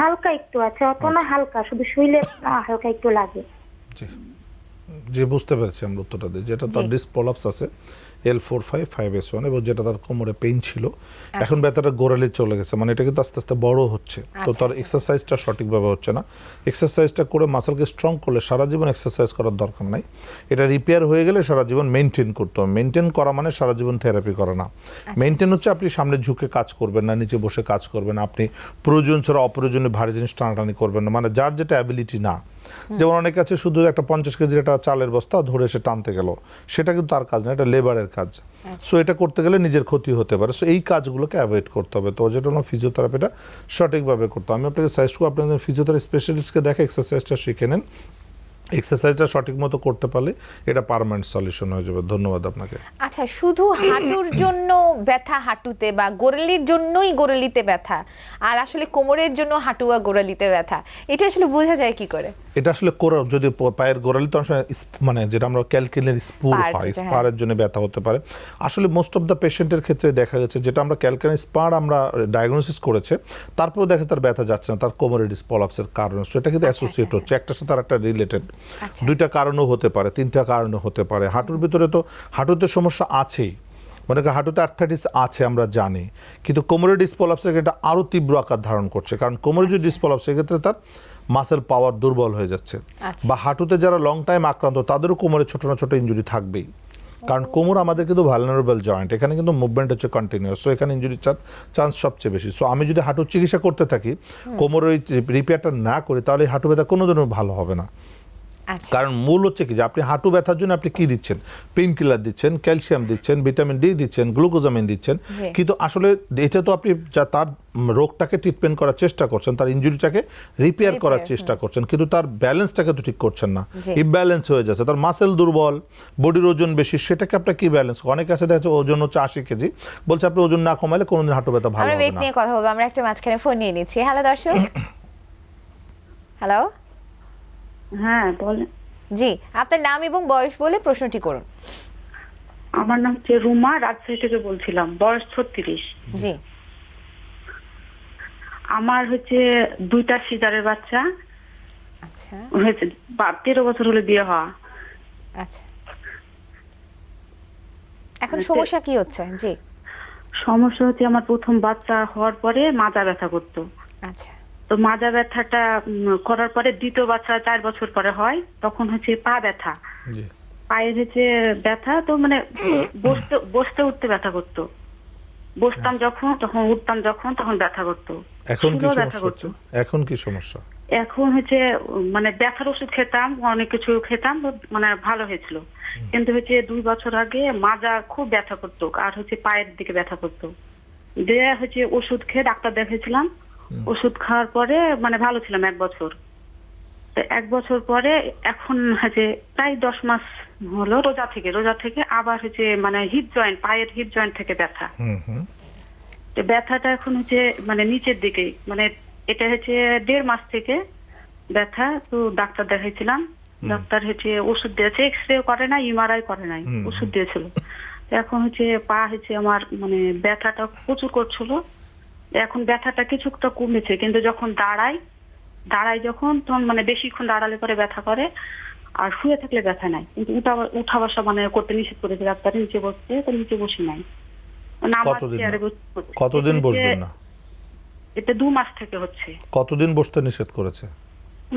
Speaker 4: হালকা একটু আছে, অত না, হালকা, শুধু শুইলে হালকা একটু লাগে।
Speaker 2: জি জি, বুঝতে পেরেছি আমরা উত্তরটা দিই। যেটা তার ডিস্ক প্রলাপস আছে L4-5-5S1 এবং যেটা তার কোমরে পেইন ছিল, এখন ব্যথাটা গোড়ালি চলে গেছে, মানে এটা কিন্তু আস্তে আস্তে বড় হচ্ছে। তো তার এক্সারসাইজটা সঠিকভাবে হচ্ছে না। এক্সারসাইজটা করে মাসলকে স্ট্রং করলে সারা জীবন এক্সারসাইজ করার দরকার নাই। এটা রিপেয়ার হয়ে গেলে সারা জীবন মেনটেন করতে হবে। মেনটেন করা মানে সারা জীবন থেরাপি করা না। মেনটেন হচ্ছে আপনি সামনে ঝুঁকে কাজ করবেন না, নিচে বসে কাজ করবেন না, আপনি প্রয়োজন ছাড়া অপ্রয়োজনীয় ভারী জিনিস টানাটানি করবেন না, মানে যার যেটা অ্যাবিলিটি না। যেমন অনেক আছে শুধু একটা 50 কেজির একটা চালের বস্তা ধরে সে টানতে গেল, সেটা কিন্তু তার কাজ না, এটা লেবারের কাজ। সো এটা করতে গেলে নিজের ক্ষতি হতে পারে। সো এই কাজগুলোকে অ্যাভয়েড করতে হবে। তো যেটা হলো ফিজিওথেরাপিটা সঠিকভাবে করতে হবে। আমি আপনাকে সাজেস্ট করব আপনি ফিজিওথেরাপি স্পেশালিস্টকে দেখে এক্সারসাইজটা শিখে নেন। এক্সারসাইজটা সঠিক মতো করতে পারলে এটা পার্মানেন্ট সলিউশন হয়ে যাবে। ধন্যবাদ আপনাকে।
Speaker 1: আচ্ছা, শুধু হাঁটুর জন্য ব্যথা হাঁটুতে বা গোড়ালির জন্যই গোড়ালিতে ব্যথা, আর আসলে কোমরের জন্য হাঁটু বা গোড়ালিতে ব্যথা, এটা আসলে বোঝা যায় কি করে?
Speaker 2: এটা আসলে যদি পায়ের গোড়ালিতে অনেক সময় মানে যেটা আমরা ক্যালকেলের স্পুর হয়, স্পারের জন্য ব্যথা হতে পারে। আসলে মোস্ট অফ দ্য পেশেন্টের ক্ষেত্রে দেখা গেছে যেটা আমরা ক্যালকেলের স্পার আমরা ডায়াগনোসিস করেছে, তারপরেও দেখে তার ব্যথা যাচ্ছে না, তার কোমরের ডিস্ক প্রলাপসের কারণে। সো এটা কিন্তু অ্যাসোসিয়েট হচ্ছে, একটার সাথে আর একটা রিলেটেড। দুইটা কারণও হতে পারে, তিনটা কারণও হতে পারে। হাঁটুর ভিতরে তো হাঁটুতে সমস্যা আছেই, মানে হাঁটুতে আর্থ্রাইটিস আছে আমরা জানি, কিন্তু কোমরের ডিস্ক প্রলাপসের এটা আরও তীব্র আকার ধারণ করছে। কারণ কোমরের যে ডিস্ক প্রলাপস সেক্ষেত্রে তার মাসেল পাওয়ার দুর্বল হয়ে যাচ্ছে। বা হাঁটুতে যারা লং টাইম আক্রান্ত তাদেরও কোমরে ছোট না ছোট ইনজুরি থাকবেই, কারণ কোমর আমাদের কিন্তু ভালনারেবল জয়েন্ট, এখানে কিন্তু মুভমেন্ট হচ্ছে কন্টিনিউয়াস। সো এখানে ইনজুরির চান্স সবচেয়ে বেশি। সো আমি যদি হাঁটুর চিকিৎসা করতে থাকি, কোমরের ওই রিপেয়ারটা না করি, তাহলে হাঁটু ব্যথা কোনোদিনও ভালো হবে না। কারণ মূল হচ্ছে কি যে আপনি হাঁটু ব্যথার জন্য আপনি কি দিচ্ছেন, পেইন কিলার দিচ্ছেন, ক্যালসিয়াম দিচ্ছেন, ভিটামিন ডি দিচ্ছেন, গ্লুকোজামিন দিচ্ছেন, কিন্তু আসলে এটা তো আপনি তার রোগটাকে ট্রিটমেন্ট করার চেষ্টা করছেন, তার ইনজুরিটাকে রিপেয়ার করার চেষ্টা করছেন, কিন্তু তার ব্যালেন্সটাকে তো ঠিক করছেন না। ইমব্যালেন্স হয়ে যাচ্ছে, তার মাসেল দুর্বল, বডির ওজন বেশি, সেটাকে আপনার কি ব্যালেন্স? অনেক আছে দেখা যাচ্ছে ওজন হচ্ছে 80 কেজি, বলছে আপনি ওজন না কমাইলে কোনোদিন হাঁটু ব্যথা ভালো হবে না।
Speaker 1: আমরা ওয়েট নিয়ে কথা বলবো, আমরা একটা মাঝখানে ফোন নিয়ে নিচ্ছি। হ্যালো দর্শক। হ্যালো,
Speaker 5: হ্যাঁ বলেন।
Speaker 1: জি, আপনার নাম এবং বয়স বলে প্রশ্নটি করুন।
Speaker 5: আমার নাম হচ্ছে রুমা, রাজশাহী থেকে বলছিলাম, বয়স 36।
Speaker 1: জি।
Speaker 5: আমার হচ্ছে 2টা সিজারের বাচ্চা।
Speaker 1: আচ্ছা
Speaker 5: হয়েছে 13 বছর হলে বিয়ে হওয়া।
Speaker 1: আচ্ছা, এখন সমস্যা কি হচ্ছে? জি।
Speaker 5: সমস্যা হচ্ছে আমার প্রথম বাচ্চা হওয়ার পরে মাজা ব্যথা করতো।
Speaker 1: আচ্ছা।
Speaker 5: তো মাজা ব্যথাটা করার পরে দ্বিতীয় বাচ্চা 4 বছর পরে হয়, তখন হচ্ছে পা ব্যথা, পায়ের হচ্ছে ব্যথা। তো মানে বসতে উঠতে ব্যথা করতো, বসতাম যখন তখন, উঠতাম যখন তখন ব্যথা করতো।
Speaker 2: এখন কি সমস্যা হচ্ছে? এখন কি সমস্যা?
Speaker 5: এখন হচ্ছে মানে ব্যথার ওষুধ খেতাম, অনেক কিছু খেতাম, মানে ভালো হয়েছিল। কিন্তু হচ্ছে 2 বছর আগে মাজা খুব ব্যথা করতো, আর হচ্ছে পায়ের দিকে ব্যথা করতো। দিয়ে হচ্ছে ওষুধ খেয়ে ডাক্তার দেখিয়েছিলাম, ওষুধ খাওয়ার পরে মানে ভালো ছিলাম 1 বছর। 1 বছর পরে এখন হচ্ছে প্রায় 10 মাস হলো, রোজা থেকে আবার হচ্ছে মানে হিপ জয়েন্ট, পায়ের হিপ জয়েন্ট থেকে ব্যথা। তো ব্যথাটা এখন হচ্ছে মানে নিচের দিকে, মানে এটা হচ্ছে 1.5 মাস থেকে ব্যথা। তো ডাক্তার দেখাইছিলাম, ডাক্তার হচ্ছে ওষুধ দিয়েছে, এক্সরে করে না, এমআরআই করে নাই, ওষুধ দিয়েছিল। এখন হচ্ছে পা হচ্ছে আমার মানে ব্যথাটা প্রচুর করছিল। এখন ব্যথাটা কিছুটা কমেছে, কিন্তু যখন দাঁড়াই যখন, তখন মানে বেশিক্ষণ দাঁড়ালে পরে ব্যথা করে, আর শুয়ে থাকলে ব্যথা নাই। কিন্তু উঠা বসা মানে করতে নিষেধ করেছে ডাক্তার, নিচে বসতে, তো নিচে বসি নাই।
Speaker 2: কতদিন বসবেন না?
Speaker 5: এটা 2 মাস থেকে হচ্ছে।
Speaker 2: কতদিন বসতে নিষেধ করেছে?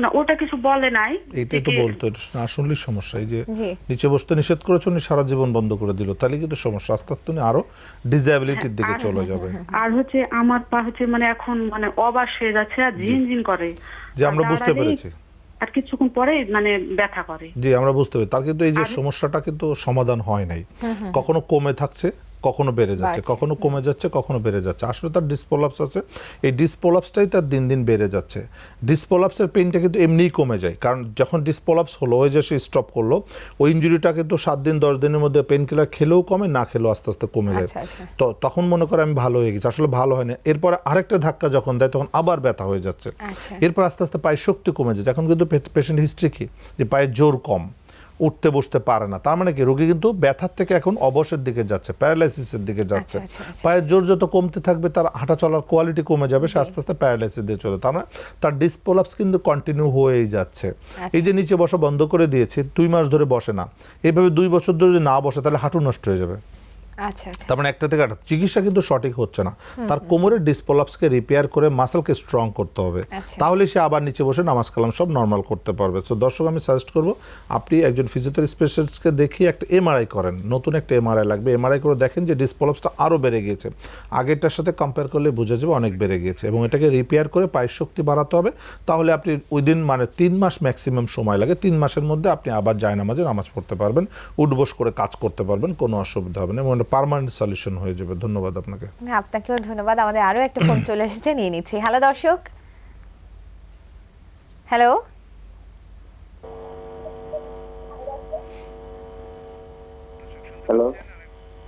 Speaker 5: না ওটা কিছু বলে নাই,
Speaker 2: এটাই তো বলতো, আসলেই সমস্যা। এই যে নিচে বসতে নিষেধ করেছে, উনি সারা জীবন বন্ধ করে দিল, তাহলে কিন্তু সমস্যা, আস্তে আস্তে উনি আরো ডিসএবিলিটির দিকে চলে যাবে।
Speaker 5: আর হচ্ছে আমার পা হচ্ছে মানে এখন মানে অবাস হয়ে যাচ্ছে, আর ঝিনঝিন করে।
Speaker 2: যে আমরা বুঝতে পেরেছি,
Speaker 5: আর কিছুক্ষণ পরে মানে ব্যথা করে।
Speaker 2: জি আমরা বুঝতে পেরেছি। তার কিন্তু এই যে সমস্যাটা কিন্তু সমাধান হয় নাই, কখনো কমে থাকছে, কখনো বেড়ে যাচ্ছে, কখনো কমে যাচ্ছে, কখনো বেড়ে যাচ্ছে। আসলে তার ডিস্ক প্রলাপস আছে, এই ডিস্ক প্রলাপসটাই তার দিন দিন বেড়ে যাচ্ছে। ডিস্ক প্রলাপসের পেইনটা কিন্তু এমনিই কমে যায়, কারণ যখন ডিস্ক প্রলাপস হলো, ওই যে সে স্টপ করলো, ওই ইনজুরিটা কিন্তু 7 দিন 10 দিনের মধ্যে পেইন কিলার খেলেও কমে, না খেলেও আস্তে আস্তে কমে যায়। তো তখন মনে করে আমি ভালো হয়ে গেছি, আসলে ভালো হয়নি। এরপরে আরেকটা ধাক্কা যখন দেয়, তখন আবার ব্যথা হয়ে যাচ্ছে। এরপর আস্তে আস্তে পায়ের শক্তি কমে যাচ্ছে। এখন কিন্তু পেশেন্ট হিস্ট্রি কি, যে পায়ের জোর কম, উঠতে বসতে পারে না। তার মানে কি রোগী কিন্তু ব্যথার থেকে এখন অবসের দিকে যাচ্ছে, প্যারালাইসিসের দিকে যাচ্ছে। পায়ের জোর যত কমতে থাকবে তার হাঁটা চলার কোয়ালিটি কমে যাবে, সে আস্তে আস্তে প্যারালাইসিস দিয়ে চলে। তার মানে তার ডিস্ক প্রলাপস কিন্তু কন্টিনিউ হয়েই যাচ্ছে। এই যে নিচে বসা বন্ধ করে দিয়েছে, 2 মাস ধরে বসে না, এইভাবে 2 বছর ধরে যদি না বসে তাহলে হাঁটু নষ্ট হয়ে যাবে।
Speaker 1: আচ্ছা আচ্ছা,
Speaker 2: তার মানে একটা থেকে একটা চিকিৎসা কিন্তু সঠিক হচ্ছে না। তার কোমরের ডিসপ্রলাপসকে রিপেয়ার করে মাসলকে স্ট্রং করতে হবে, তাহলে সে আবার নিচে বসে নামাজ কালাম সব নর্মাল করতে পারবে। সো দর্শক, আমি সাজেস্ট করব আপনি একজন ফিজিওথেরাপি স্পেশালিস্টকে দেখিয়ে একটা এমআরআই করেন, নতুন একটা এমআরআই লাগবে। এমআরআই করে দেখেন যে ডিসপ্রলাপসটা আরও বেড়ে গিয়েছে, আগেরটার সাথে কম্পেয়ার করলে বোঝা যাবে অনেক বেড়ে গিয়েছে, এবং এটাকে রিপেয়ার করে পায়ের শক্তি বাড়াতে হবে। তাহলে আপনি উইদিন মানে 3 মাস ম্যাক্সিমাম সময় লাগে, 3 মাসের মধ্যে আপনি আবার জায়নামাজে নামাজ পড়তে পারবেন, উঠবস করে কাজ করতে পারবেন, কোনো অসুবিধা হবে না, এবং পার্মানেন্ট সলিউশন হয়ে যাবে। ধন্যবাদ আপনাকে।
Speaker 1: আপনাকেও ধন্যবাদ। আমাদের আরো একটা ফোন চলে এসেছে, নিয়ে নিচ্ছি। হ্যালো দর্শক, হ্যালো,
Speaker 3: হ্যালো।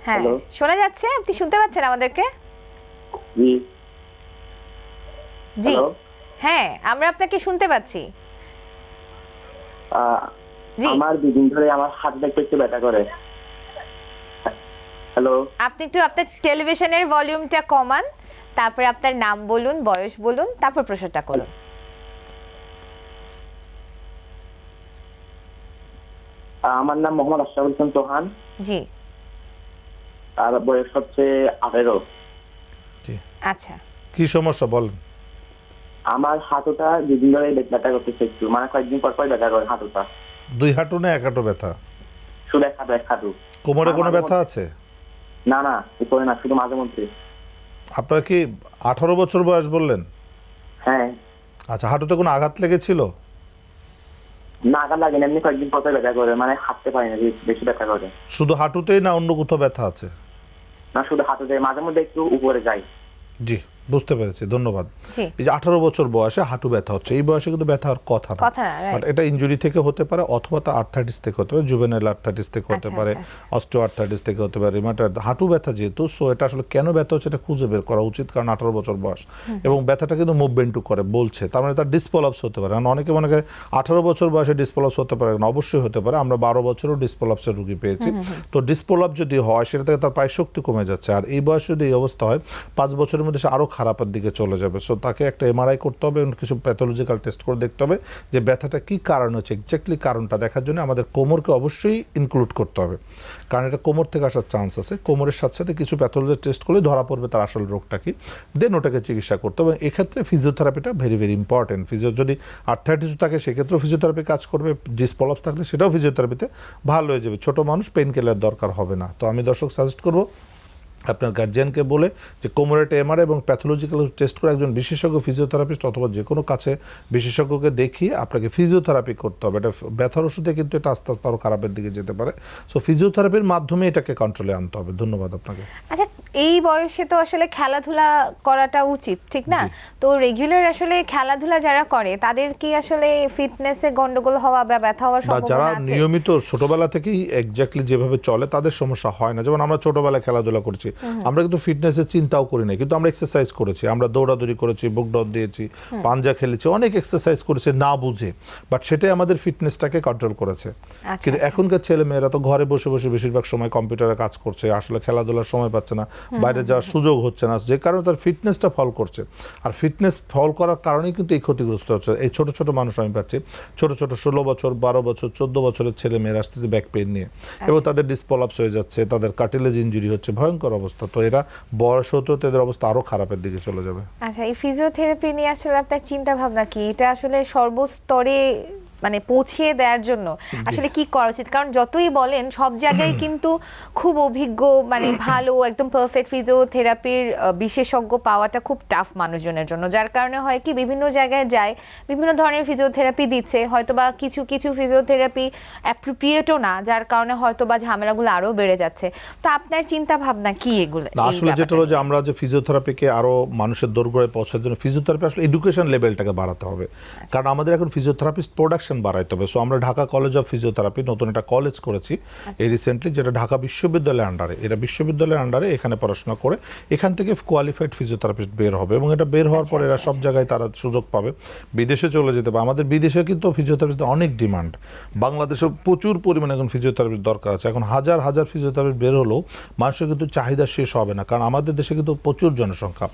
Speaker 1: হ্যাঁ শোনা যাচ্ছে, আপনি শুনতে পাচ্ছেন আমাদেরকে?
Speaker 3: জি
Speaker 1: জি, হ্যাঁ আমরা আপনাকে শুনতে পাচ্ছি। জি,
Speaker 3: আমার 2 দিন ধরে আমার হাতটা একটু ব্যথা করে। হ্যালো,
Speaker 1: আপনি একটু আপনার টেলিভিশনের ভলিউমটা কমান, তারপরে আপনার নাম বলুন, বয়স বলুন, তারপর প্রশ্নটা করুন।
Speaker 3: আমার নাম মোহাম্মদ আশরাফুল ইসলাম চৌহান।
Speaker 1: জি,
Speaker 3: আর বয়স হচ্ছে 18।
Speaker 2: জি,
Speaker 1: আচ্ছা,
Speaker 2: কি সমস্যা বলেন?
Speaker 3: আমার হাঁটুটা 2 দিন ধরে ব্যথা করতেছে একটু, মানে কয়েকদিন পর পর ব্যথা করে হাঁটুটা।
Speaker 2: 2 হাঁটু না 1 হাঁটু ব্যথা?
Speaker 3: শুধু এক হাঁটু।
Speaker 2: কোমরে কোনো ব্যথা আছে?
Speaker 3: না না, করে না, শুধু মাঝে মধ্যে।
Speaker 2: আপনার কি 18 বছর বয়স বললেন?
Speaker 3: হ্যাঁ।
Speaker 2: আচ্ছা, হাঁটুতে কোনো আঘাত লেগেছিল?
Speaker 3: না, আঘাত লাগে না, এমনি কয়েকদিন পর পর ব্যথা করে, মানে হাঁটতে পারি না, বেশি ব্যথা করে।
Speaker 2: শুধু হাঁটুতেই না অন্য কোথাও ব্যথা আছে?
Speaker 3: না, শুধু হাঁটুতে, মাঝে মধ্যে একটু উপরে যাই।
Speaker 2: জি, বুঝতে পেরেছি, ধন্যবাদ।
Speaker 1: জি,
Speaker 2: এই যে 18 বছর বয়সে হাঁটু ব্যথা হচ্ছে, এই বয়সে কিন্তু ব্যথা হওয়ার কথা না। বাট এটা ইনজুরি থেকে হতে পারে, অথবা তার আর্থাইটিস থেকে হতে পারে, জুভেনাইল আর্থাইটিস থেকে হতে পারে, অস্টিও আর্থাইটিস থেকে হতে পারে, রিমাটয়েড হাঁটু ব্যথা যেহেতু। সো এটা আসলে কেন ব্যথা হচ্ছে এটা খুঁজে বের করা উচিত, কারণ 18 বছর বয়স এবং ব্যথাটা কিন্তু মুভমেন্টও করে বলছে, তার মানে তার ডিসপ্রলাপস হতে পারে। কারণ অনেকে মনে করে 18 বছর বয়সে ডিসপ্রলাপস হতে পারে না, অবশ্যই হতে পারে। আমরা 12 বছরও ডিসপ্রলাপসের রোগী পেয়েছি। তো ডিসপ্রলাপ যদি হয় সেটা থেকে তার পায়ের শক্তি কমে যাচ্ছে, আর এই বয়সে যদি এই অবস্থা হয় 5 বছরের মধ্যে সে আরও খারাপের দিকে চলে যাবে। সো তাকে একটা এমআরআই করতে হবে এবং কিছু প্যাথোলজিক্যাল টেস্ট করে দেখতে হবে যে ব্যথাটা কি কারণ হচ্ছে। এক্স্যাক্টলি কারণটা দেখার জন্য আমাদের কোমরকে অবশ্যই ইনক্লুড করতে হবে, কারণ এটা কোমর থেকে আসার চান্স আছে। কোমরের সাথে সাথে কিছু প্যাথোলজি টেস্ট করলে ধরা পড়বে তার আসল রোগটা কি, দেন ওটাকে চিকিৎসা করতে হবে। এক্ষেত্রে ফিজিওথেরাপিটা ভেরি ভেরি ইম্পর্টেন্ট। যদি আর্থাইটিস থাকে সেক্ষেত্রেও ফিজিওথেরাপি কাজ করবে, ডিসপ্রলাপস থাকলে সেটাও ফিজিওথেরাপিতে ভালো হয়ে যাবে। ছোট মানুষ পেন কিলার দরকার হবে না। তো আমি দর্শক সাজেস্ট করবো আপনার গার্জিয়ানকে বলে যে কোমরের এমআরআই এবং প্যাথোলজিক্যাল টেস্ট করে একজন বিশেষজ্ঞ ফিজিওথেরাপিস্ট অথবা যে কোনো কাছে বিশেষজ্ঞকে দেখিয়ে আপনাকে ফিজিওথেরাপি করতে হবে। এটা ব্যথার ওষুধে কিন্তু এটা আস্তে আস্তে আরও খারাপের দিকে যেতে পারে। সো ফিজিওথেরাপির মাধ্যমে এটাকে কন্ট্রোলে আনতে হবে। ধন্যবাদ আপনাকে।
Speaker 1: আচ্ছা, এই বয়সে তো আসলে খেলাধুলা করাটা উচিত, ঠিক না? তো রেগুলার আসলে খেলাধুলা যারা করে তাদের কি আসলে ফিটনেসে গন্ডগোল হওয়া বা ব্যথা হওয়ার সম্ভাবনা আছে?
Speaker 2: যারা নিয়মিত ছোটবেলা থেকেই এক্স্যাক্টলি যেভাবে চলে তাদের সমস্যা হয় না। যেমন আমরা ছোটবেলায় খেলাধুলা করছি, আমরা কিন্তু ফিটনেসের চিন্তাও করি না, কিন্তু আমরা এক্সারসাইজ করেছি, আমরা দৌড়াদৌড়ি করেছি, বুক ডট দিয়েছি, পাঞ্জা খেলেছি, অনেক এক্সারসাইজ করেছি না বুঝে, বাট সেটাই আমাদের ফিটনেসটাকে কন্ট্রোল করেছে। কিন্তু এখনকার ছেলে মেয়েরা তো ঘরে বসে বসে বেশিরভাগ সময় কম্পিউটারে কাজ করছে, আসলে খেলাধুলার সময় পাচ্ছে না, বাইরে যাওয়ার সুযোগ হচ্ছে না, যে কারণে তার ফিটনেসটা ফল করছে। আর ফিটনেস ফল করার কারণেই কিন্তু এই ক্ষতিগ্রস্ত হচ্ছে। এই ছোট ছোট মানুষ আমি পাচ্ছি, ছোট ছোট 16 বছর 12 বছর 14 বছরের ছেলে মেয়েরা আসতেছে ব্যাক পেইন নিয়ে, এবং তাদের ডিসপ্রলাপস হয়ে যাচ্ছে, তাদের কার্টিলেজ ইনজুরি হচ্ছে, ভয়ঙ্কর অবস্থা। তো এরা বয়স হতে হতে এদের অবস্থা আরো খারাপের দিকে চলে যাবে।
Speaker 1: আচ্ছা, এই ফিজিওথেরাপি নিয়ে আসলে আপনার চিন্তা ভাবনা কি? এটা আসলে সর্বস্তরে মানে পৌঁছিয়ে দেওয়ার জন্য আসলে কি করা উচিত? কারণ যতই বলেন সব জায়গায় কিন্তু খুব অভিজ্ঞ মানে ভালো একদম পারফেক্ট ফিজিওথেরাপির বিশেষজ্ঞ পাওয়াটা খুব টাফ মানুষজনের জন্য, যার কারণে হয় কি বিভিন্ন জায়গায় যায়, বিভিন্ন ধরনের ফিজিওথেরাপি দিচ্ছে, হয়তোবা কিছু কিছু ফিজিওথেরাপি অ্যাপ্রোপ্রিয়েটও না, যার কারণে হয়তোবা ঝামেলাগুলো আরো বেড়ে যাচ্ছে। তো আপনার চিন্তা ভাবনা কি এগুলো?
Speaker 2: আসলে যেটা হলো যে আমরা যে ফিজিওথেরাপিকে আরো মানুষের দোরগোড়ায় পৌঁছার জন্য ফিজিওথেরাপি আসলে এডুকেশন লেভেলটাকে বাড়াতে হবে, কারণ আমাদের এখন ফিজিওথেরাপিস্ট প্রোডাকশন প্রোডাকশন বাড়াইতে হবে। সো আমরা ঢাকা কলেজ অফ ফিজিওথেরাপি নতুন একটা কলেজ করেছি এই রিসেন্টলি, যেটা ঢাকা বিশ্ববিদ্যালয়ের আন্ডারে। এরা বিশ্ববিদ্যালয়ের আন্ডারে এখানে পড়াশোনা করে এখান থেকে কোয়ালিফাইড ফিজিওথেরাপিস্ট বের হবে, এবং এটা বের হওয়ার পর এরা সব জায়গায় তারা সুযোগ পাবে, বিদেশে চলে যেতে পারে। আমাদের বিদেশে কিন্তু ফিজিওথেরাপিস্ট অনেক ডিমান্ড, বাংলাদেশে প্রচুর পরিমাণে এখন ফিজিওথেরাপিস্ট দরকার আছে। এখন হাজার হাজার ফিজিওথেরাপিস্ট বের হলেও মানুষের কিন্তু চাহিদা শেষ হবে না, কারণ আমাদের দেশে কিন্তু প্রচুর জনসংখ্যা,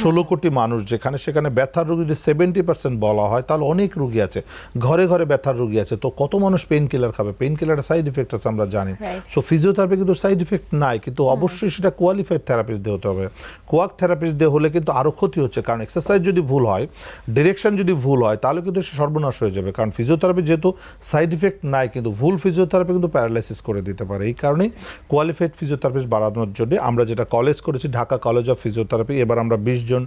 Speaker 2: 16 কোটি মানুষ, যেখানে সেখানে ব্যথার রোগী যদি 70% বলা হয় তাহলে অনেক রোগী আছে, ঘরে ঘরে ব্যথার রোগী আছে। তো কত মানুষ পেইন কিলার খাবে? পেইন কিলারের সাইড ইফেক্ট আছে আমরা জানি। সো ফিজিওথেরাপি কিন্তু সাইড ইফেক্ট নাই, কিন্তু অবশ্যই সেটা কোয়ালিফাইড থেরাপিস্ট দিয়ে হতে হবে। কোয়াক থেরাপিস্ট দিয়ে হলে কিন্তু আরও ক্ষতি হচ্ছে, কারণ এক্সারসাইজ যদি ভুল হয়, ডিরেকশন যদি ভুল হয়, তাহলে কিন্তু সে সর্বনাশ হয়ে যাবে। কারণ ফিজিওথেরাপি যেহেতু সাইড ইফেক্ট নাই, কিন্তু ভুল ফিজিওথেরাপি কিন্তু প্যারালাইসিস করে দিতে পারে। এই কারণেই কোয়ালিফাইড ফিজিওথেরাপিস্ট বাড়ানোর জন্য আমরা যেটা কলেজ করেছি ঢাকা কলেজ অফ ফিজিওথেরাপি, এবার আমরা 20 জন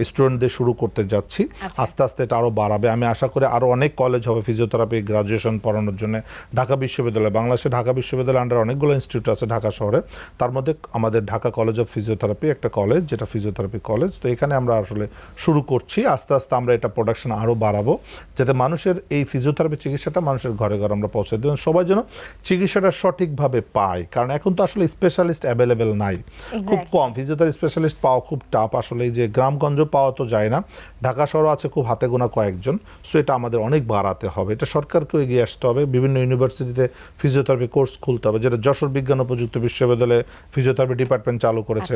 Speaker 2: স্টুডেন্টদের শুরু করতে যাচ্ছি। আস্তে আস্তে এটা আরও বাড়াবে। আমি আশা করি আরও অনেক কলেজ হবে ফিজিওথেরাপি গ্রাজুয়েশন পড়ানোর জন্য। ঢাকা বিশ্ববিদ্যালয়, বাংলাদেশে ঢাকা বিশ্ববিদ্যালয় আন্ডার অনেকগুলো ইনস্টিটিউট আছে ঢাকা শহরে, তার মধ্যে আমাদের ঢাকা কলেজ অফ ফিজিওথেরাপি একটা কলেজ, যেটা ফিজিওথেরাপি কলেজ। তো এখানে আমরা আসলে শুরু করছি, আস্তে আস্তে আমরা এটা প্রোডাকশন আরও বাড়াবো, যাতে মানুষের এই ফিজিওথেরাপি চিকিৎসাটা মানুষের ঘরে ঘরে আমরা পৌঁছে দিই, সবাই যেন চিকিৎসাটা সঠিকভাবে পায়। কারণ এখন তো আসলে স্পেশালিস্ট অ্যাভেলেবেল নাই, খুব কম ফিজিওথেরাপি স্পেশালিস্ট পাওয়া খুব টাফ আসলে। এই যে গ্রামগঞ্জ পাওয়া তো যায় না, ঢাকা শহর আছে খুব হাতে গোনা কয়েকজন। সো এটা আমাদের অনেক বাড়াতে হবে, এটা সরকারকেও এগিয়ে আসতে হবে। বিভিন্ন ইউনিভার্সিটিতে ফিজিওথেরাপি কোর্স খুলতে হবে, যেটা যশোর বিজ্ঞান ও প্রযুক্তি বিশ্ববিদ্যালয়ে ফিজিওথেরাপি ডিপার্টমেন্ট চালু করেছে।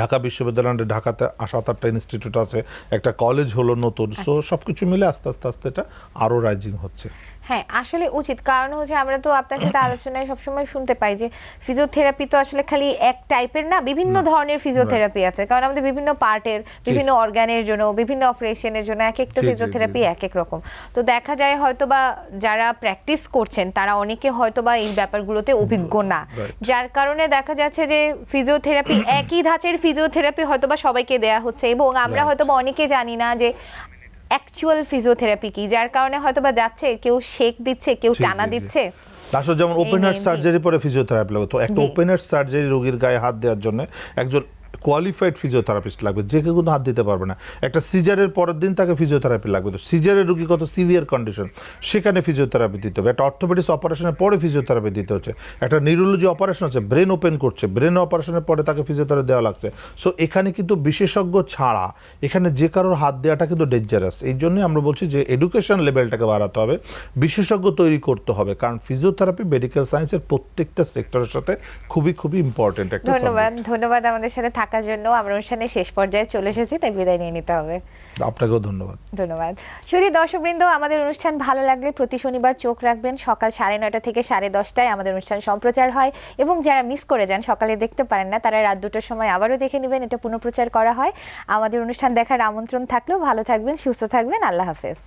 Speaker 2: ঢাকা বিশ্ববিদ্যালয় ঢাকাতে 7-8টা ইনস্টিটিউট আছে, একটা কলেজ হলো নতুন। সো সবকিছু মিলে আস্তে আস্তে আস্তে এটা আরও রাইজিং হচ্ছে।
Speaker 1: হ্যাঁ, আসলে উচিত, কারণ হচ্ছে আমরা তো আপনার সাথে আলোচনায় সবসময় শুনতে পাই যে ফিজিওথেরাপি তো আসলে খালি এক টাইপের না, বিভিন্ন ধরনের ফিজিওথেরাপি আছে। কারণ আমাদের বিভিন্ন পার্টের, বিভিন্ন অর্গানের জন্য, বিভিন্ন অপারেশনের জন্য এক একটা ফিজিওথেরাপি এক এক রকম। তো দেখা যায় হয়তোবা যারা প্র্যাকটিস করছেন তারা অনেকে হয়তোবা এই ব্যাপারগুলোতে অভিজ্ঞ না, যার কারণে দেখা যাচ্ছে যে ফিজিওথেরাপি একই ধাঁচের ফিজিওথেরাপি হয়তোবা সবাইকে দেয়া হচ্ছে, এবং আমরা হয়তোবা অনেকে জানি না যে অ্যাকচুয়াল ফিজিওথেরাপি কি, যার কারণে হয়তোবা যাচ্ছে কেউ শেক দিচ্ছে, কেউ টানা দিচ্ছে।
Speaker 2: আসলে যেমন ওপেন হার্ট সার্জারি পরে ফিজিওথেরাপি লাগবে, তো একটা ওপেন হার্ট সার্জারি রোগীর গায়ে হাত দেওয়ার জন্য একজন কোয়ালিফাইড ফিজিওথেরাপিস্ট লাগবে, যে কেউ কিন্তু হাত দিতে পারবে না। একটা সিজারের পরের দিন তাকে ফিজিওথেরাপি লাগবে, তো সিজারের রোগী কত সিভিয়ার কন্ডিশন, সেখানে ফিজিওথেরাপি দিতে হবে। একটা অর্থোপেডিক্স অপারেশনের পরে ফিজিওথেরাপি দিতে হচ্ছে। একটা নিউরোলজি অপারেশন আছে, ব্রেন ওপেন করছে, ব্রেন অপারেশনের পরে তাকে ফিজিওথেরাপি দেওয়া লাগছে। সো এখানে কিন্তু বিশেষজ্ঞ ছাড়া এখানে যে কারোর হাত দেওয়াটা কিন্তু ডেঞ্জারাস। এই জন্যই আমরা বলছি যে এডুকেশন লেভেলটাকে বাড়াতে হবে, বিশেষজ্ঞ তৈরি করতে হবে, কারণ ফিজিওথেরাপি মেডিকেল সায়েন্সের প্রত্যেকটা সেক্টরের সাথে খুবই খুবই ইম্পর্টেন্ট একটা সাবজেক্ট।
Speaker 1: ধন্যবাদ আমাদের সাথে থাকার জন্য। আমরা অনুষ্ঠানের শেষ পর্যায়ে চলে এসেছি, তাই বিদায় নিয়ে নিতে হবে।
Speaker 2: আপনাকেও ধন্যবাদ।
Speaker 1: শুধু দর্শকবৃন্দ, আমাদের অনুষ্ঠান ভালো লাগলে প্রতি শনিবার চোখ রাখবেন, সকাল 9:30 থেকে 10:30টায় আমাদের অনুষ্ঠান সম্প্রচার হয়, এবং যারা মিস করে যান, সকালে দেখতে পারেন না, তারা রাত 2টার সময় আবারও দেখে নেবেন, এটা পুনঃপ্রচার করা হয়। আমাদের অনুষ্ঠান দেখার আমন্ত্রণ থাকলেও ভালো থাকবেন, সুস্থ থাকবেন, আল্লাহ হাফেজ।